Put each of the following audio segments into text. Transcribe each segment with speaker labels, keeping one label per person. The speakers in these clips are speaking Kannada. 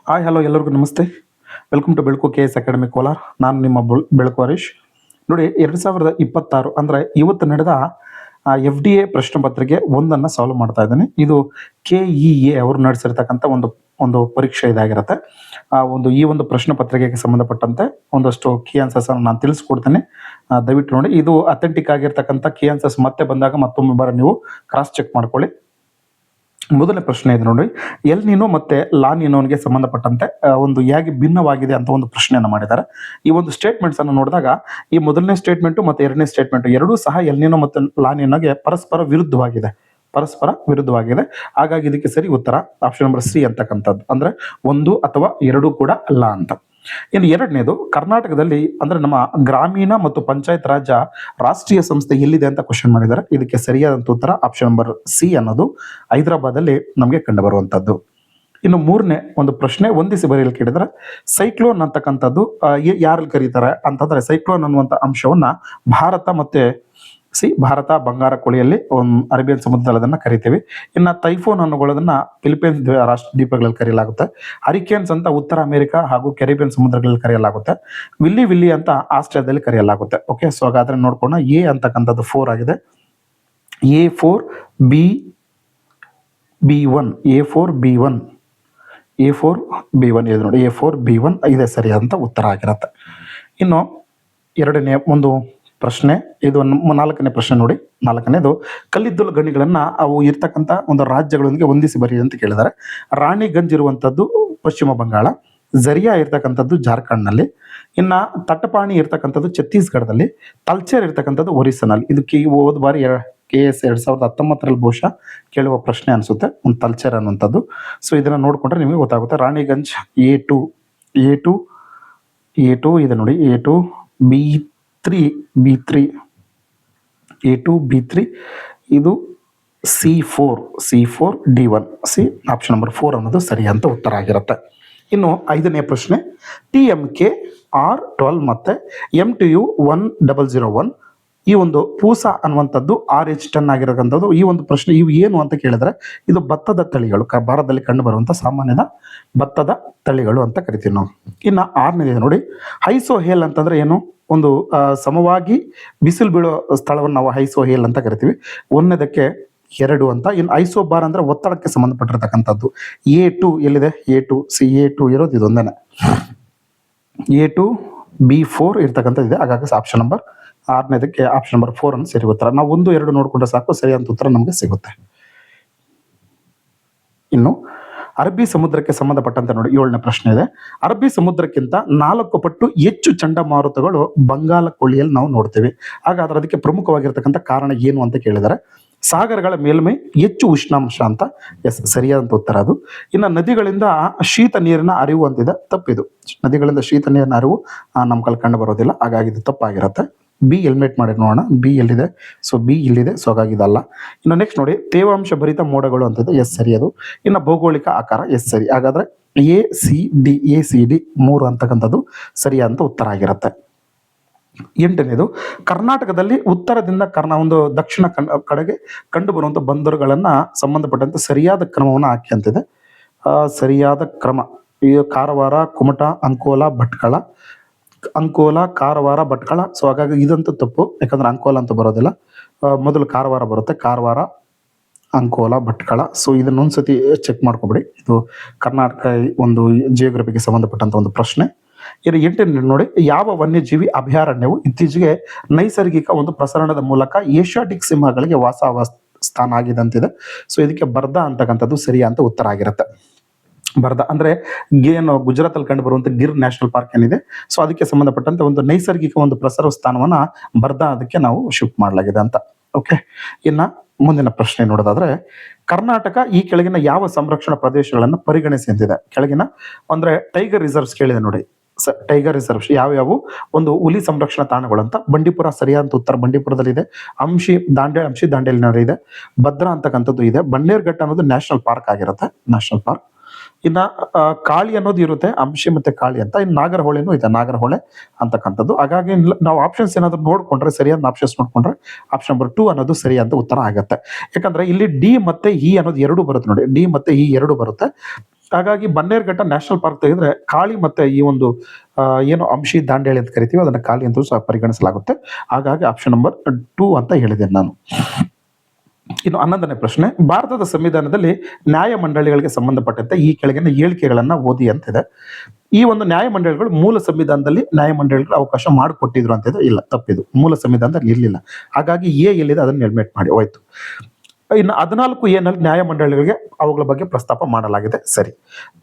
Speaker 1: ಹಾಯ್ ಹಲೋ ಎಲ್ಲರಿಗೂ ನಮಸ್ತೆ. ವೆಲ್ಕಮ್ ಟು ಬೆಳಕು ಕೆ ಎಸ್ ಅಕಾಡೆಮಿ ಕೋಲಾರ್. ನಾನು ನಿಮ್ಮ ಬೆಳಕು ಹರೀಶ್. ನೋಡಿ, 2026 ಅಂದರೆ ಇವತ್ತು ನಡೆದ ಎಫ್ ಡಿ ಎ ಪ್ರಶ್ನೆ ಪತ್ರಿಕೆ ಒಂದನ್ನು ಸಾಲ್ವ್ ಮಾಡ್ತಾ ಇದ್ದೀನಿ. ಇದು KEA ಅವರು ನಡೆಸಿರ್ತಕ್ಕಂಥ ಒಂದು ಒಂದು ಪರೀಕ್ಷೆ ಇದಾಗಿರುತ್ತೆ. ಈ ಒಂದು ಪ್ರಶ್ನೆ ಪತ್ರಿಕೆಗೆ ಸಂಬಂಧಪಟ್ಟಂತೆ ಒಂದಷ್ಟು ಕೀ ಆನ್ಸರ್ಸ್ ನಾನು ತಿಳಿಸ್ಕೊಡ್ತೀನಿ. ದಯವಿಟ್ಟು ನೋಡಿ, ಇದು ಅಥೆಂಟಿಕ್ ಆಗಿರ್ತಕ್ಕಂಥ ಕೀ ಆನ್ಸರ್ಸ್ ಮತ್ತೆ ಬಂದಾಗ ಮತ್ತೊಮ್ಮೆ ನೀವು ಕ್ರಾಸ್ ಚೆಕ್ ಮಾಡ್ಕೊಳ್ಳಿ. ಮೊದಲನೇ ಪ್ರಶ್ನೆ ಇದೆ ನೋಡಿ, ಎಲ್ ನೀನೋ ಮತ್ತೆ ಲಾ ನೀನೋನ್ಗೆ ಸಂಬಂಧಪಟ್ಟಂತೆ ಒಂದು ಹೇಗೆ ಭಿನ್ನವಾಗಿದೆ ಅಂತ ಒಂದು ಪ್ರಶ್ನೆಯನ್ನು ಮಾಡಿದ್ದಾರೆ. ಈ ಒಂದು ಸ್ಟೇಟ್ಮೆಂಟ್ಸ್ ಅನ್ನು ನೋಡಿದಾಗ ಈ ಮೊದಲನೇ ಸ್ಟೇಟ್ಮೆಂಟ್ ಮತ್ತೆ ಎರಡನೇ ಸ್ಟೇಟ್ಮೆಂಟ್ ಎರಡೂ ಸಹ ಎಲ್ ನೀನೋ ಮತ್ತೆ ಲಾ ನೀನೋಗೆ ಪರಸ್ಪರ ವಿರುದ್ಧವಾಗಿದೆ. ಹಾಗಾಗಿ ಇದಕ್ಕೆ ಸರಿ ಉತ್ತರ ಆಪ್ಷನ್ ನಂಬರ್ ಸಿ ಅಂತಕ್ಕಂಥದ್ದು, ಅಂದ್ರೆ ಒಂದು ಅಥವಾ ಎರಡು ಕೂಡ ಅಲ್ಲ ಅಂತ. ಇನ್ನು ಎರಡನೇದು, ಕರ್ನಾಟಕದಲ್ಲಿ ಅಂದ್ರೆ ನಮ್ಮ ಗ್ರಾಮೀಣ ಮತ್ತು ಪಂಚಾಯತ್ ರಾಜ್ಯ ರಾಷ್ಟ್ರೀಯ ಸಂಸ್ಥೆ ಎಲ್ಲಿದೆ ಅಂತ ಕ್ವಶನ್ ಮಾಡಿದ್ದಾರೆ. ಇದಕ್ಕೆ ಸರಿಯಾದಂತ ಉತ್ತರ ಆಪ್ಷನ್ ನಂಬರ್ ಸಿ ಅನ್ನೋದು ಹೈದರಾಬಾದ್ ಅಲ್ಲಿ ನಮಗೆ ಕಂಡು ಬರುವಂತದ್ದು. ಇನ್ನು ಮೂರನೇ ಒಂದು ಪ್ರಶ್ನೆ ಹೊಂದಿಸಿ ಬರೆಯಲು ಕೇಳಿದ್ರೆ, ಸೈಕ್ಲೋನ್ ಅಂತಕ್ಕಂಥದ್ದು ಯಾರಲ್ಲಿ ಕರೀತಾರೆ ಅಂತಂದ್ರೆ, ಸೈಕ್ಲೋನ್ ಅನ್ನುವಂಥ ಅಂಶವನ್ನ ಭಾರತ ಬಂಗಾರ ಕೊಳಿಯಲ್ಲಿ ಅರೇಬಿಯನ್ ಸಮುದ್ರದನ್ನ ಕರಿತೀವಿ. ಇನ್ನು ಟೈಫೋನ್ ಅನ್ನುಗಳನ್ನ ಫಿಲಿಪೈನ್ಸ್ ರಾಷ್ಟ್ರ ದ್ವೀಪಗಳಲ್ಲಿ ಕರೆಯಲಾಗುತ್ತೆ. ಹರಿಕೇನ್ಸ್ ಅಂತ ಉತ್ತರ ಅಮೆರಿಕ ಹಾಗೂ ಕೆರಿಬಿಯನ್ ಸಮುದ್ರಗಳಲ್ಲಿ ಕರೆಯಲಾಗುತ್ತೆ. ವಿಲ್ಲಿ ಅಂತ ಆಸ್ಟ್ರೇಲಿಯಾದಲ್ಲಿ ಕರೆಯಲಾಗುತ್ತೆ. ಓಕೆ, ಸೊ ಹಾಗಾದ್ರೆ ನೋಡ್ಕೊಂಡು ಎ ಅಂತಕ್ಕಂಥದ್ದು 4 ಆಗಿದೆ. A4B1 ಇದೆ ನೋಡಿ, A4B1 ಇದೆ ಸರಿಯಾದಂತ ಉತ್ತರ ಆಗಿರುತ್ತೆ. ಇನ್ನು ಎರಡನೇ ಒಂದು ಪ್ರಶ್ನೆ, ಇದು ನಾಲ್ಕನೇ ಪ್ರಶ್ನೆ ನೋಡಿ. ನಾಲ್ಕನೇದು, ಕಲ್ಲಿದ್ದಲು ಗಣಿಗಳನ್ನ ಅವು ಇರ್ತಕ್ಕಂಥ ಒಂದು ರಾಜ್ಯಗಳೊಂದಿಗೆ ಹೊಂದಿಸಿ ಬರಿ ಅಂತ ಕೇಳಿದ್ದಾರೆ. ರಾಣಿಗಂಜ್ ಇರುವಂತದ್ದು ಪಶ್ಚಿಮ ಬಂಗಾಳ, ಝರಿಯಾ ಇರ್ತಕ್ಕಂಥದ್ದು ಜಾರ್ಖಂಡ್ನಲ್ಲಿ, ಇನ್ನ ತಟ್ಟಪಾಣಿ ಇರ್ತಕ್ಕಂಥದ್ದು ಛತ್ತೀಸ್ಗಢದಲ್ಲಿ, ತಲ್ಚೇರ್ ಇರ್ತಕ್ಕಂಥದ್ದು ಒರಿಸ್ಸಾನಲ್ಲಿ. ಇದು ಹೋದ ಬಾರಿ KS 2019 ಬಹುಶಃ ಕೇಳುವ ಪ್ರಶ್ನೆ ಅನ್ಸುತ್ತೆ, ಒಂದು ತಲ್ಚೇರ್ ಅನ್ನುವಂಥದ್ದು. ಸೊ ಇದನ್ನ ನೋಡ್ಕೊಂಡ್ರೆ ನಿಮಗೆ ಗೊತ್ತಾಗುತ್ತೆ. ರಾಣಿಗಂಜ್ A2 ಇದೆ ನೋಡಿ, A2 B3 ಇದು C4 D1 ಆಪ್ಷನ್ ನಂಬರ್ 4 ಅನ್ನೋದು ಸರಿಯಾದ ಉತ್ತರ ಆಗಿರುತ್ತೆ. ಇನ್ನು ಐದನೇ ಪ್ರಶ್ನೆ, TMK R12 ಮತ್ತೆ MTU 1001 ಈ ಒಂದು ಪೂಸಾ ಅನ್ನುವಂಥದ್ದು RH10 ಆಗಿರತಕ್ಕಂಥದ್ದು. ಈ ಒಂದು ಪ್ರಶ್ನೆ ಇವು ಏನು ಅಂತ ಕೇಳಿದ್ರೆ, ಇದು ಭತ್ತದ ತಳಿಗಳು, ಭಾರತದಲ್ಲಿ ಕಂಡು ಬರುವಂತ ಸಾಮಾನ್ಯದ ಭತ್ತದ ತಳಿಗಳು ಅಂತ ಕರಿತೀವಿ ನಾವು. ಇನ್ನು ಆರನೇದಿದೆ ನೋಡಿ, ಹೈಸೋಹೇಲ್ ಅಂತಂದ್ರೆ ಏನು? ಒಂದು ಸಮವಾಗಿ ಬಿಸಿಲು ಬೀಳೋ ಸ್ಥಳವನ್ನು ನಾವು ಹೈಸೋಹೇಲ್ ಅಂತ ಕರಿತೀವಿ. ಒಂದನೇದಕ್ಕೆ 2 ಅಂತ. ಇನ್ನು ಐಸೋಬಾರ್ ಅಂದ್ರೆ ಒತ್ತಡಕ್ಕೆ ಸಂಬಂಧಪಟ್ಟಿರ್ತಕ್ಕಂಥದ್ದು. A2 ಎಲ್ಲಿದೆ? A2 ಇರೋದು ಇದೊಂದೇನೆ. A2 B4 ಇರ್ತಕ್ಕಂಥದ್ದು ಇದೆ. ಹಾಗಾಗಿ ಆಪ್ಷನ್ ನಂಬರ್ ಆರನೇದಕ್ಕೆ ಆಪ್ಷನ್ ನಂಬರ್ 4 ಅನ್ನು ಸರಿ ಉತ್ತರ. ನಾವು 1, 2 ನೋಡ್ಕೊಂಡ್ರೆ ಸಾಕು, ಸರಿಯಾದ ಉತ್ತರ ನಮಗೆ ಸಿಗುತ್ತೆ. ಇನ್ನು ಅರಬ್ಬಿ ಸಮುದ್ರಕ್ಕೆ ಸಂಬಂಧಪಟ್ಟಂತೆ ನೋಡಿ, 7ನೇ ಪ್ರಶ್ನೆ ಇದೆ. ಅರಬ್ಬಿ ಸಮುದ್ರಕ್ಕಿಂತ 4 ಪಟ್ಟು ಹೆಚ್ಚು ಚಂಡಮಾರುತಗಳು ಬಂಗಾಳ ಕೊಲ್ಲಿಯಲ್ಲಿ ನಾವು ನೋಡ್ತೇವೆ. ಹಾಗಾದ್ರೆ ಅದಕ್ಕೆ ಪ್ರಮುಖವಾಗಿರ್ತಕ್ಕಂಥ ಕಾರಣ ಏನು ಅಂತ ಕೇಳಿದರೆ, ಸಾಗರಗಳ ಮೇಲ್ಮೈ ಹೆಚ್ಚು ಉಷ್ಣಾಂಶ ಅಂತ. ಸರಿಯಾದಂತ ಉತ್ತರ ಅದು. ಇನ್ನು ನದಿಗಳಿಂದ ಶೀತ ನೀರಿನ ಅರಿವು ಅಂತಿದೆ, ತಪ್ಪಿದು. ನದಿಗಳಿಂದ ಶೀತ ನೀರಿನ ಅರಿವು ನಮ್ಮ ಕಲ್ ಕಂಡು ಬರೋದಿಲ್ಲ, ಹಾಗಾಗಿ ಇದು ತಪ್ಪಾಗಿರುತ್ತೆ. ಬಿ ಎಲ್ಮೇಟ್ ಮಾಡಿ ನೋಡೋಣ, ಬಿ ಎಲ್ಲಿದೆ? ಸೊ ಬಿ ಇಲ್ಲಿದೆ, ಸೊ ಹಾಗಾಗಿ ಇದಲ್ಲ. ಇನ್ನು ನೆಕ್ಸ್ಟ್ ನೋಡಿ, ತೇವಾಂಶ ಭರಿತ ಮೋಡಗಳು ಅಂತಿದೆ. ಸರಿ ಅದು. ಇನ್ನು ಭೌಗೋಳಿಕ ಆಕಾರ ಸರಿ. ಹಾಗಾದ್ರೆ ACD 3 ಅಂತಕ್ಕಂಥದ್ದು ಸರಿಯಾದಂತ ಉತ್ತರ ಆಗಿರುತ್ತೆ. 8ನೇದು, ಕರ್ನಾಟಕದಲ್ಲಿ ಉತ್ತರದಿಂದ ಒಂದು ದಕ್ಷಿಣ ಕಡೆಗೆ ಕಂಡು ಬರುವಂತ ಬಂದರುಗಳನ್ನ ಸಂಬಂಧಪಟ್ಟಂತೆ ಸರಿಯಾದ ಕ್ರಮವನ್ನು ಹಾಕಿ ಅಂತಿದೆ. ಸರಿಯಾದ ಕ್ರಮ ಈ ಕಾರವಾರ, ಕುಮಟಾ, ಅಂಕೋಲ, ಕಾರವಾರ, ಭಟ್ಕಳ. ಸೊ ಹಾಗಾಗಿ ಇದಂತೂ ತಪ್ಪು, ಯಾಕಂದ್ರೆ ಅಂಕೋಲ ಅಂತ ಬರೋದಿಲ್ಲ. ಮೊದಲು ಕಾರವಾರ ಬರುತ್ತೆ, ಕಾರವಾರ, ಅಂಕೋಲ, ಭಟ್ಕಳ. ಸೊ ಇದನ್ನೊಂದ್ಸತಿ ಚೆಕ್ ಮಾಡ್ಕೊಬಿಡಿ. ಇದು ಕರ್ನಾಟಕ ಒಂದು ಜಿಯೋಗ್ರಫಿಗೆ ಸಂಬಂಧಪಟ್ಟಂತ ಒಂದು ಪ್ರಶ್ನೆ. ಇನ್ನು 8ನೇ ನೋಡಿ, ಯಾವ ವನ್ಯಜೀವಿ ಅಭಯಾರಣ್ಯವು ಇತ್ತೀಚೆಗೆ ನೈಸರ್ಗಿಕ ಒಂದು ಪ್ರಸರಣದ ಮೂಲಕ ಏಷ್ಯಾಟಿಕ್ ಸಿಂಹಗಳಿಗೆ ಸ್ಥಾನ ಆಗಿದೆ ಅಂತಿದೆ. ಸೊ ಇದಕ್ಕೆ ಬರ್ದಾ ಅಂತಕ್ಕಂಥದ್ದು ಸರಿಯಾದ ಉತ್ತರ ಆಗಿರುತ್ತೆ. ಬರ್ದಾ ಅಂದ್ರೆ ಏನು ಗುಜರಾತ್ ಅಲ್ಲಿ ಕಂಡು ಬರುವಂತ ಗಿರ್ ನ್ಯಾಷನಲ್ ಪಾರ್ಕ್ ಏನಿದೆ, ಸೊ ಅದಕ್ಕೆ ಸಂಬಂಧಪಟ್ಟಂತೆ ಒಂದು ನೈಸರ್ಗಿಕ ಒಂದು ಪ್ರಸರ ಸ್ಥಾನವನ್ನ ಬರ್ದಾ ಅದಕ್ಕೆ ನಾವು ಶಿಫ್ಟ್ ಮಾಡಲಾಗಿದೆ ಅಂತ. ಓಕೆ, ಇನ್ನ ಮುಂದಿನ ಪ್ರಶ್ನೆ ನೋಡೋದಾದ್ರೆ, ಕರ್ನಾಟಕ ಈ ಕೆಳಗಿನ ಯಾವ ಸಂರಕ್ಷಣಾ ಪ್ರದೇಶಗಳನ್ನು ಪರಿಗಣಿಸಿ ಅಂತಿದೆ. ಕೆಳಗಿನ ಅಂದ್ರೆ ಟೈಗರ್ ರಿಸರ್ವ್ಸ್ ಕೇಳಿದೆ ನೋಡಿ. ಟೈಗರ್ ರಿಸರ್ವ್ಸ್ ಯಾವ್ಯಾವು? ಒಂದು ಹುಲಿ ಸಂರಕ್ಷಣಾ ತಾಣಗಳು ಅಂತ. ಬಂಡೀಪುರ ಸರಿಯಾದ ಉತ್ತರ, ಬಂಡೀಪುರದಲ್ಲಿದೆ. ಅಂಶಿ ದಾಂಡೇಲಿನಲ್ಲಿ ಇದೆ. ಭದ್ರಾ ಅಂತಕ್ಕಂಥದ್ದು ಇದೆ. ಬನ್ನೇರ್ಘಟ್ಟ ಅನ್ನೋದು ನ್ಯಾಷನಲ್ ಪಾರ್ಕ್ ಆಗಿರುತ್ತೆ, ನ್ಯಾಷನಲ್ ಪಾರ್ಕ್. ಇನ್ನ ಕಾಳಿ ಅನ್ನೋದು ಇರುತ್ತೆ, ಅಂಶಿ ಮತ್ತೆ ಕಾಳಿ ಅಂತ. ಇನ್ನು ನಾಗರಹೊಳೆನೂ ಇದೆ, ನಾಗರಹೊಳೆ ಅಂತಕ್ಕಂಥದ್ದು. ಹಾಗಾಗಿ ನಾವು ಆಪ್ಷನ್ಸ್ ಏನಾದ್ರು ನೋಡ್ಕೊಂಡ್ರೆ, ಸರಿಯಾದ ಆಪ್ಷನ್ಸ್ ನೋಡ್ಕೊಂಡ್ರೆ ಆಪ್ಷನ್ ನಂಬರ್ 2 ಅನ್ನೋದು ಸರಿಯಾದ ಉತ್ತರ ಆಗತ್ತೆ. ಯಾಕಂದ್ರೆ ಇಲ್ಲಿ D ಮತ್ತೆ E ಅನ್ನೋದು 2 ಬರುತ್ತೆ ನೋಡಿ, D ಮತ್ತೆ E 2 ಬರುತ್ತೆ. ಹಾಗಾಗಿ ಬನ್ನೇರುಘಟ್ಟ ನ್ಯಾಷನಲ್ ಪಾರ್ಕ್ ತೆಗೆದ್ರೆ ಕಾಳಿ ಮತ್ತೆ ಈ ಒಂದು ಏನು ಅಂಶಿ ದಾಂಡೇಳಿ ಅಂತ ಕರಿತೀವಿ ಅದನ್ನ ಕಾಳಿ ಅಂತೂ ಸಹ ಪರಿಗಣಿಸಲಾಗುತ್ತೆ. ಹಾಗಾಗಿ ಆಪ್ಷನ್ ನಂಬರ್ 2 ಅಂತ ಹೇಳಿದ್ದೇನೆ ನಾನು. ಇನ್ನು 11ನೇ ಪ್ರಶ್ನೆ, ಭಾರತದ ಸಂವಿಧಾನದಲ್ಲಿ ನ್ಯಾಯಮಂಡಳಿಗಳಿಗೆ ಸಂಬಂಧಪಟ್ಟಂತೆ ಈ ಕೆಳಗಿನ ಹೇಳಿಕೆಗಳನ್ನ ಓದಿ ಅಂತಿದೆ. ಈ ಒಂದು ನ್ಯಾಯಮಂಡಳಿಗಳು ಮೂಲ ಸಂವಿಧಾನದಲ್ಲಿ ನ್ಯಾಯಮಂಡಳಿಗಳು ಅವಕಾಶ ಮಾಡಿಕೊಟ್ಟಿದ್ರು ಅಂತಿದೆ. ಇಲ್ಲ, ತಪ್ಪಿದು. ಮೂಲ ಸಂವಿಧಾನದಲ್ಲಿ ಇರಲಿಲ್ಲ. ಹಾಗಾಗಿ ಎಲ್ಲಿದೆ ಅದನ್ನು ಎಲಿಮಿನೇಟ್ ಮಾಡಿ ಹೋಯ್ತು. ಇನ್ನು 14 ನಲ್ಲಿ ನ್ಯಾಯಮಂಡಳಿಗಳಿಗೆ ಅವುಗಳ ಬಗ್ಗೆ ಪ್ರಸ್ತಾಪ ಮಾಡಲಾಗಿದೆ. ಸರಿ.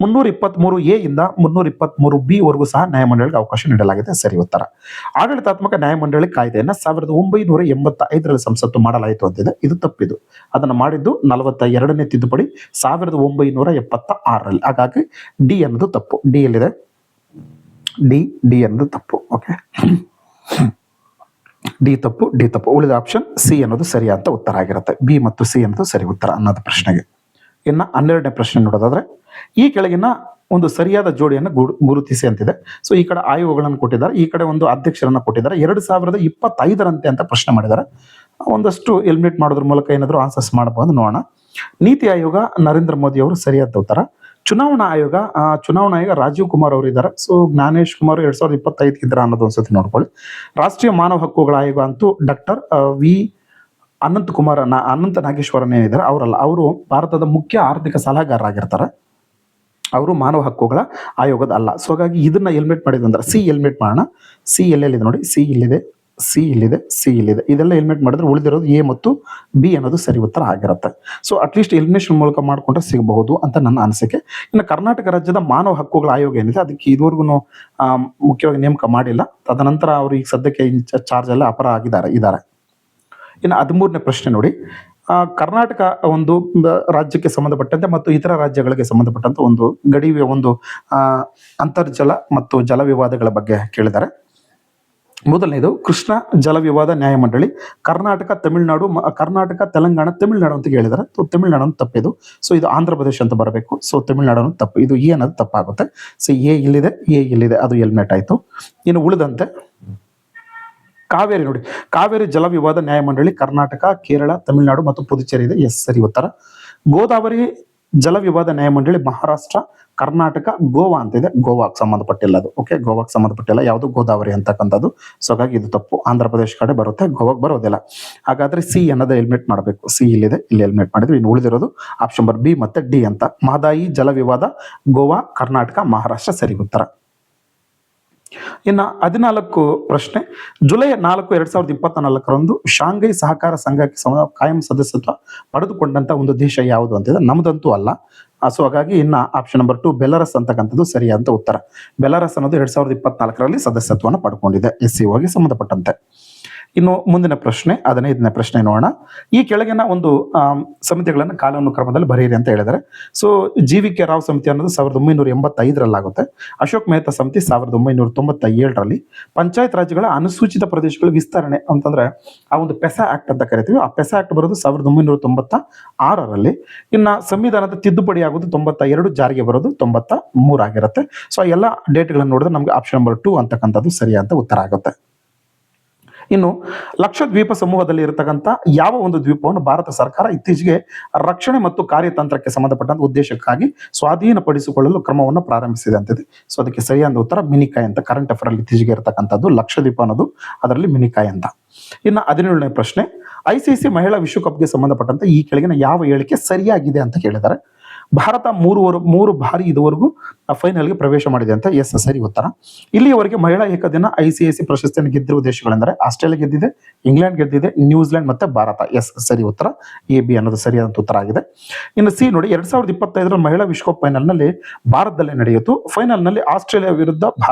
Speaker 1: 323 ಇಂದ 323 ವರೆಗೂ ಸಹ ನ್ಯಾಯಮಂಡಳಿಗೆ ಅವಕಾಶ ನೀಡಲಾಗಿದೆ. ಸರಿ ಉತ್ತರ. ಆಡಳಿತಾತ್ಮಕ ನ್ಯಾಯಮಂಡಳಿ ಕಾಯ್ದೆಯನ್ನ 1985ರಲ್ಲಿ ಸಂಸತ್ತು ಮಾಡಲಾಯಿತು ಅಂತಿದೆ. ಇದು ತಪ್ಪಿದು. ಅದನ್ನು ಮಾಡಿದ್ದು 42ನೇ ತಿದ್ದುಪಡಿ 1976ರಲ್ಲಿ. ಹಾಗಾಗಿ ಡಿ ಅನ್ನೋದು ತಪ್ಪು. ಡಿ ಎಲ್ಲಿದೆ? ಡಿ ಅನ್ನೋದು ತಪ್ಪು. ಓಕೆ, ಡಿ ತಪ್ಪು. ಉಳಿದ ಆಪ್ಷನ್ ಸಿ ಅನ್ನೋದು ಸರಿ ಅಂತ ಉತ್ತರ ಆಗಿರುತ್ತೆ. ಬಿ ಮತ್ತು ಸಿ ಅನ್ನೋದು ಸರಿ ಉತ್ತರ ಅನ್ನೋದು ಪ್ರಶ್ನೆಗೆ. ಇನ್ನು 12ನೇ ಪ್ರಶ್ನೆ ನೋಡೋದಾದ್ರೆ, ಈ ಕೆಳಗಿನ ಒಂದು ಸರಿಯಾದ ಜೋಡಿಯನ್ನು ಗುರುತಿಸಿ ಅಂತಿದೆ. ಸೊ ಈ ಕಡೆ ಆಯೋಗಗಳನ್ನು ಕೊಟ್ಟಿದ್ದಾರೆ, ಈ ಕಡೆ ಒಂದು ಅಧ್ಯಕ್ಷರನ್ನ ಕೊಟ್ಟಿದ್ದಾರೆ. 2025ರಂತೆ ಅಂತ ಪ್ರಶ್ನೆ ಮಾಡಿದ್ದಾರೆ. ಒಂದಷ್ಟು ಎಲಿಮಿನೇಟ್ ಮಾಡೋದ್ರ ಮೂಲಕ ಏನಾದರೂ ಆನ್ಸರ್ಸ್ ಮಾಡಬಹುದು, ನೋಡೋಣ. ನೀತಿ ಆಯೋಗ ನರೇಂದ್ರ ಮೋದಿ ಅವರು ಸರಿಯಾದ ಉತ್ತರ. ಚುನಾವಣಾ ಆಯೋಗ ರಾಜೀವ್ ಕುಮಾರ್ ಅವರು ಇದ್ದಾರೆ. ಸೊ ಜ್ಞಾನೇಶ್ ಕುಮಾರ್ 2025 ಇದ್ರ ಅನ್ನೋದು ಒಂದ್ಸತಿ ನೋಡ್ಕೊಳ್ಳಿ. ರಾಷ್ಟ್ರೀಯ ಮಾನವ ಹಕ್ಕುಗಳ ಆಯೋಗ ಅಂತೂ ಡಾಕ್ಟರ್ ವಿ ಅನಂತ ನಾಗೇಶ್ವರನ್ ಏನಿದ್ದಾರೆ ಅವರಲ್ಲ, ಅವರು ಭಾರತದ ಮುಖ್ಯ ಆರ್ಥಿಕ ಸಲಹೆಗಾರರಾಗಿರ್ತಾರೆ. ಅವರು ಮಾನವ ಹಕ್ಕುಗಳ ಆಯೋಗದ ಅಲ್ಲ. ಸೊ ಹಾಗಾಗಿ ಇದನ್ನ ಎಲಿಮಿನೇಟ್ ಮಾಡಿದ್ರೆ ಸಿ ಎಲಿಮಿನೇಟ್ ಮಾಡೋಣ. ಸಿ ಎಲ್ಲೆಲ್ಲಿದೆ ನೋಡಿ, ಸಿ ಇಲ್ಲಿದೆ, ಇದೆಲ್ಲ ಎಲಿಮಿನೇಟ್ ಮಾಡಿದ್ರೆ ಉಳಿದಿರೋದು ಎ ಮತ್ತು ಬಿ ಅನ್ನೋದು ಸರಿ ಉತ್ತರ ಆಗಿರುತ್ತೆ. ಸೊ ಅಟ್ಲೀಸ್ಟ್ ಎಲಿಮಿನೇಷನ್ ಮೂಲಕ ಮಾಡಿಕೊಂಡ್ರೆ ಸಿಗಬಹುದು ಅಂತ ನನ್ನ ಅನಿಸಿಕೆ. ಇನ್ನು ಕರ್ನಾಟಕ ರಾಜ್ಯದ ಮಾನವ ಹಕ್ಕುಗಳ ಆಯೋಗ ಏನಿದೆ ಅದಕ್ಕೆ ಇದುವರೆಗೂ ಮುಖ್ಯವಾಗಿ ನೇಮಕ ಮಾಡಿಲ್ಲ. ತದನಂತರ ಅವರು ಈಗ ಸದ್ಯಕ್ಕೆ ಚಾರ್ಜ್ ಎಲ್ಲ ಅಪರ ಇದ್ದಾರೆ. ಇನ್ನು 13ನೇ ಪ್ರಶ್ನೆ ನೋಡಿ, ಕರ್ನಾಟಕ ಒಂದು ರಾಜ್ಯಕ್ಕೆ ಸಂಬಂಧಪಟ್ಟಂತೆ ಮತ್ತು ಇತರ ರಾಜ್ಯಗಳಿಗೆ ಸಂಬಂಧಪಟ್ಟಂತೆ ಒಂದು ಗಡಿ ಅಂತರ್ಜಲ ಮತ್ತು ಜಲ ವಿವಾದಗಳ ಬಗ್ಗೆ ಕೇಳಿದ್ದಾರೆ. ಮೊದಲನೇದು ಕೃಷ್ಣ ಜಲ ವಿವಾದ ನ್ಯಾಯಮಂಡಳಿ ಕರ್ನಾಟಕ, ತೆಲಂಗಾಣ, ತಮಿಳುನಾಡು ಅಂತ ಹೇಳಿದ್ದಾರೆ. ಸೊ ತಮಿಳುನಾಡು ಅಂತ ತಪ್ಪಿದು. ಸೊ ಇದು ಆಂಧ್ರ ಪ್ರದೇಶ ಅಂತ ಬರಬೇಕು. ಸೊ ತಮಿಳುನಾಡು ತಪ್ಪು. ಇದು ಎ ಅನ್ನೋದು ತಪ್ಪಾಗುತ್ತೆ. ಸೊ ಎ ಇಲ್ಲಿದೆ, ಅದು ಎಲಿಮಿನೇಟ್ ಆಯ್ತು. ಇನ್ನು ಉಳಿದಂತೆ ಕಾವೇರಿ ನೋಡಿ, ಕಾವೇರಿ ಜಲ ವಿವಾದ ನ್ಯಾಯಮಂಡಳಿ ಕರ್ನಾಟಕ, ಕೇರಳ, ತಮಿಳುನಾಡು ಮತ್ತು ಪುದುಚೇರಿ ಇದೆ. ಎಸ್ ಸರಿ ಉತ್ತರ. ಗೋದಾವರಿ ಜಲ ವಿವಾದ ನ್ಯಾಯಮಂಡಳಿ ಮಹಾರಾಷ್ಟ್ರ, ಕರ್ನಾಟಕ, ಗೋವಾ ಅಂತಿದೆ. ಗೋವಾಕ್ಕೆ ಸಂಬಂಧಪಟ್ಟಿಲ್ಲ ಅದು. ಓಕೆ, ಗೋವಾಕ್ಕೆ ಸಂಬಂಧಪಟ್ಟಿಲ್ಲ ಯಾವುದು ಗೋದಾವರಿ ಅಂತಕ್ಕಂಥದ್ದು. ಸೊ ಹಾಗಾಗಿ ಇದು ತಪ್ಪು. ಆಂಧ್ರ ಪ್ರದೇಶ ಕಡೆ ಬರುತ್ತೆ, ಗೋವಾಕ್ಕೆ ಬರೋದಿಲ್ಲ. ಹಾಗಾದ್ರೆ ಸಿ ಅನ್ನೋದು ಎಲಿಮಿನೇಟ್ ಮಾಡಬೇಕು. ಸಿ ಇಲ್ಲಿದೆ, ಇಲ್ಲಿ ಎಲಿಮಿನೇಟ್ ಮಾಡಿದ್ವಿ. ಇನ್ನು ಉಳಿದಿರೋದು ಆಪ್ಷನ್ ನಂಬರ್ ಬಿ ಮತ್ತೆ ಡಿ ಅಂತ. ಮಹದಾಯಿ ಜಲ ವಿವಾದ ಗೋವಾ, ಕರ್ನಾಟಕ, ಮಹಾರಾಷ್ಟ್ರ ಸರಿ ಉತ್ತರ. ಇನ್ನು 14 ಪ್ರಶ್ನೆ, ಜುಲೈ 4, 2024ರಂದು ಶಾಂಘೈ ಸಹಕಾರ ಸಂಘಕ್ಕೆ ಕಾಯಂ ಸದಸ್ಯತ್ವ ಪಡೆದುಕೊಂಡಂತ ಒಂದು ದೇಶ ಯಾವುದು ಅಂತಿದೆ. ನಮ್ದಂತೂ ಅಲ್ಲ. ಸೊ ಹಾಗಾಗಿ ಇನ್ನು ಆಪ್ಷನ್ ನಂಬರ್ 2 ಬೆಲಾರಸ್ ಅಂತಕ್ಕಂಥದ್ದು ಸರಿಯಾದ ಉತ್ತರ. ಬೆಲಾರಸ್ ಅನ್ನೋದು 2024ರಲ್ಲಿ ಸದಸ್ಯತ್ವವನ್ನು ಪಡ್ಕೊಂಡಿದೆ SCOಗೆ ಸಂಬಂಧಪಟ್ಟಂತೆ. ಇನ್ನು ಮುಂದಿನ ಪ್ರಶ್ನೆ 15ನೇ ಪ್ರಶ್ನೆ ನೋಡೋಣ. ಈ ಕೆಳಗಿನ ಒಂದು ಸಮಿತಿಗಳನ್ನು ಕಾನೂನು ಕ್ರಮದಲ್ಲಿ ಬರೆಯಿರಿ ಅಂತ ಹೇಳಿದ್ದಾರೆ. ಸೊ GVK ರಾವ್ ಸಮಿತಿ ಅನ್ನೋದು 1985ರಲ್ಲಿ ಆಗುತ್ತೆ. ಅಶೋಕ್ ಮೆಹ್ತಾ ಸಮಿತಿ 1997ರಲ್ಲಿ. ಪಂಚಾಯತ್ ರಾಜ್ಯಗಳ ಅನುಸೂಚಿತ ಪ್ರದೇಶಗಳ ವಿಸ್ತರಣೆ ಅಂತಂದ್ರೆ ಆ ಒಂದು ಪೆಸಾ ಆಕ್ಟ್ ಅಂತ ಕರಿತೀವಿ. ಆ ಪೆಸಾ ಆಕ್ಟ್ ಬರೋದು 1996ರಲ್ಲಿ. ಇನ್ನ ಸಂವಿಧಾನದ ತಿದ್ದುಪಡಿ ಆಗೋದು 92, ಜಾರಿಗೆ ಬರೋದು 93 ಆಗಿರುತ್ತೆ. ಸೊ ಎಲ್ಲ ಡೇಟ್ಗಳನ್ನು ನೋಡಿದ್ರೆ ನಮ್ಗೆ ಆಪ್ಷನ್ ನಂಬರ್ 2 ಅಂತಕ್ಕಂಥದ್ದು ಸರಿಯಾದ ಉತ್ತರ ಆಗುತ್ತೆ. ಇನ್ನು ಲಕ್ಷದ್ವೀಪ ಸಮೂಹದಲ್ಲಿ ಇರತಕ್ಕಂಥ ಯಾವ ಒಂದು ದ್ವೀಪವನ್ನು ಭಾರತ ಸರ್ಕಾರ ಇತ್ತೀಚೆಗೆ ರಕ್ಷಣೆ ಮತ್ತು ಕಾರ್ಯತಂತ್ರಕ್ಕೆ ಸಂಬಂಧಪಟ್ಟಂತ ಉದ್ದೇಶಕ್ಕಾಗಿ ಸ್ವಾಧೀನಪಡಿಸಿಕೊಳ್ಳಲು ಕ್ರಮವನ್ನು ಪ್ರಾರಂಭಿಸಿದೆ ಅಂತಿದೆ. ಸೊ ಅದಕ್ಕೆ ಸರಿಯಾದ ಉತ್ತರ ಮಿನಿಕಾಯ್ ಅಂತ. ಕರೆಂಟ್ ಅಫೇರ್ ಅಲ್ಲಿ ಇತ್ತೀಚೆಗೆ ಇರತಕ್ಕಂಥದ್ದು ಲಕ್ಷದ್ವೀಪ ಅನ್ನೋದು, ಅದರಲ್ಲಿ ಮಿನಿಕಾಯ್ ಅಂತ. ಇನ್ನು 17ನೇ ಪ್ರಶ್ನೆ, ICC ಮಹಿಳಾ ವಿಶ್ವಕಪ್ಗೆ ಸಂಬಂಧಪಟ್ಟಂತೆ ಈ ಕೆಳಗಿನ ಯಾವ ಹೇಳಿಕೆ ಸರಿಯಾಗಿದೆ ಅಂತ ಕೇಳಿದ್ದಾರೆ. ಭಾರತ 3 ಬಾರಿ ಇದುವರೆಗೂ ಫೈನಲ್ಗೆ ಪ್ರವೇಶ ಮಾಡಿದೆ ಅಂತ. ಎಸ್ ಸರಿ ಉತ್ತರ. ಇಲ್ಲಿಯವರೆಗೆ ಮಹಿಳಾ ಏಕದಿನ ICC ಪ್ರಶಸ್ತಿಯನ್ನು ಗೆದ್ದಿರುವ ದೇಶಗಳೆಂದರೆ ಆಸ್ಟ್ರೇಲಿಯಾ ಗೆದ್ದಿದೆ, ಇಂಗ್ಲೆಂಡ್ ಗೆದ್ದಿದೆ, ನ್ಯೂಜಿಲೆಂಡ್ ಮತ್ತೆ ಭಾರತ. ಎಸ್ ಸರಿ ಉತ್ತರ. AB ಅನ್ನೋದು ಸರಿಯಾದ ಉತ್ತರ ಆಗಿದೆ. ಇನ್ನು ಸಿ ನೋಡಿ, 2025ರ ಮಹಿಳಾ ವಿಶ್ವಕಪ್ ಫೈನಲ್ ನಲ್ಲಿ ಭಾರತದಲ್ಲೇ ನಡೆಯಿತು. ಫೈನಲ್ ನಲ್ಲಿ ಆಸ್ಟ್ರೇಲಿಯಾ ವಿರುದ್ಧ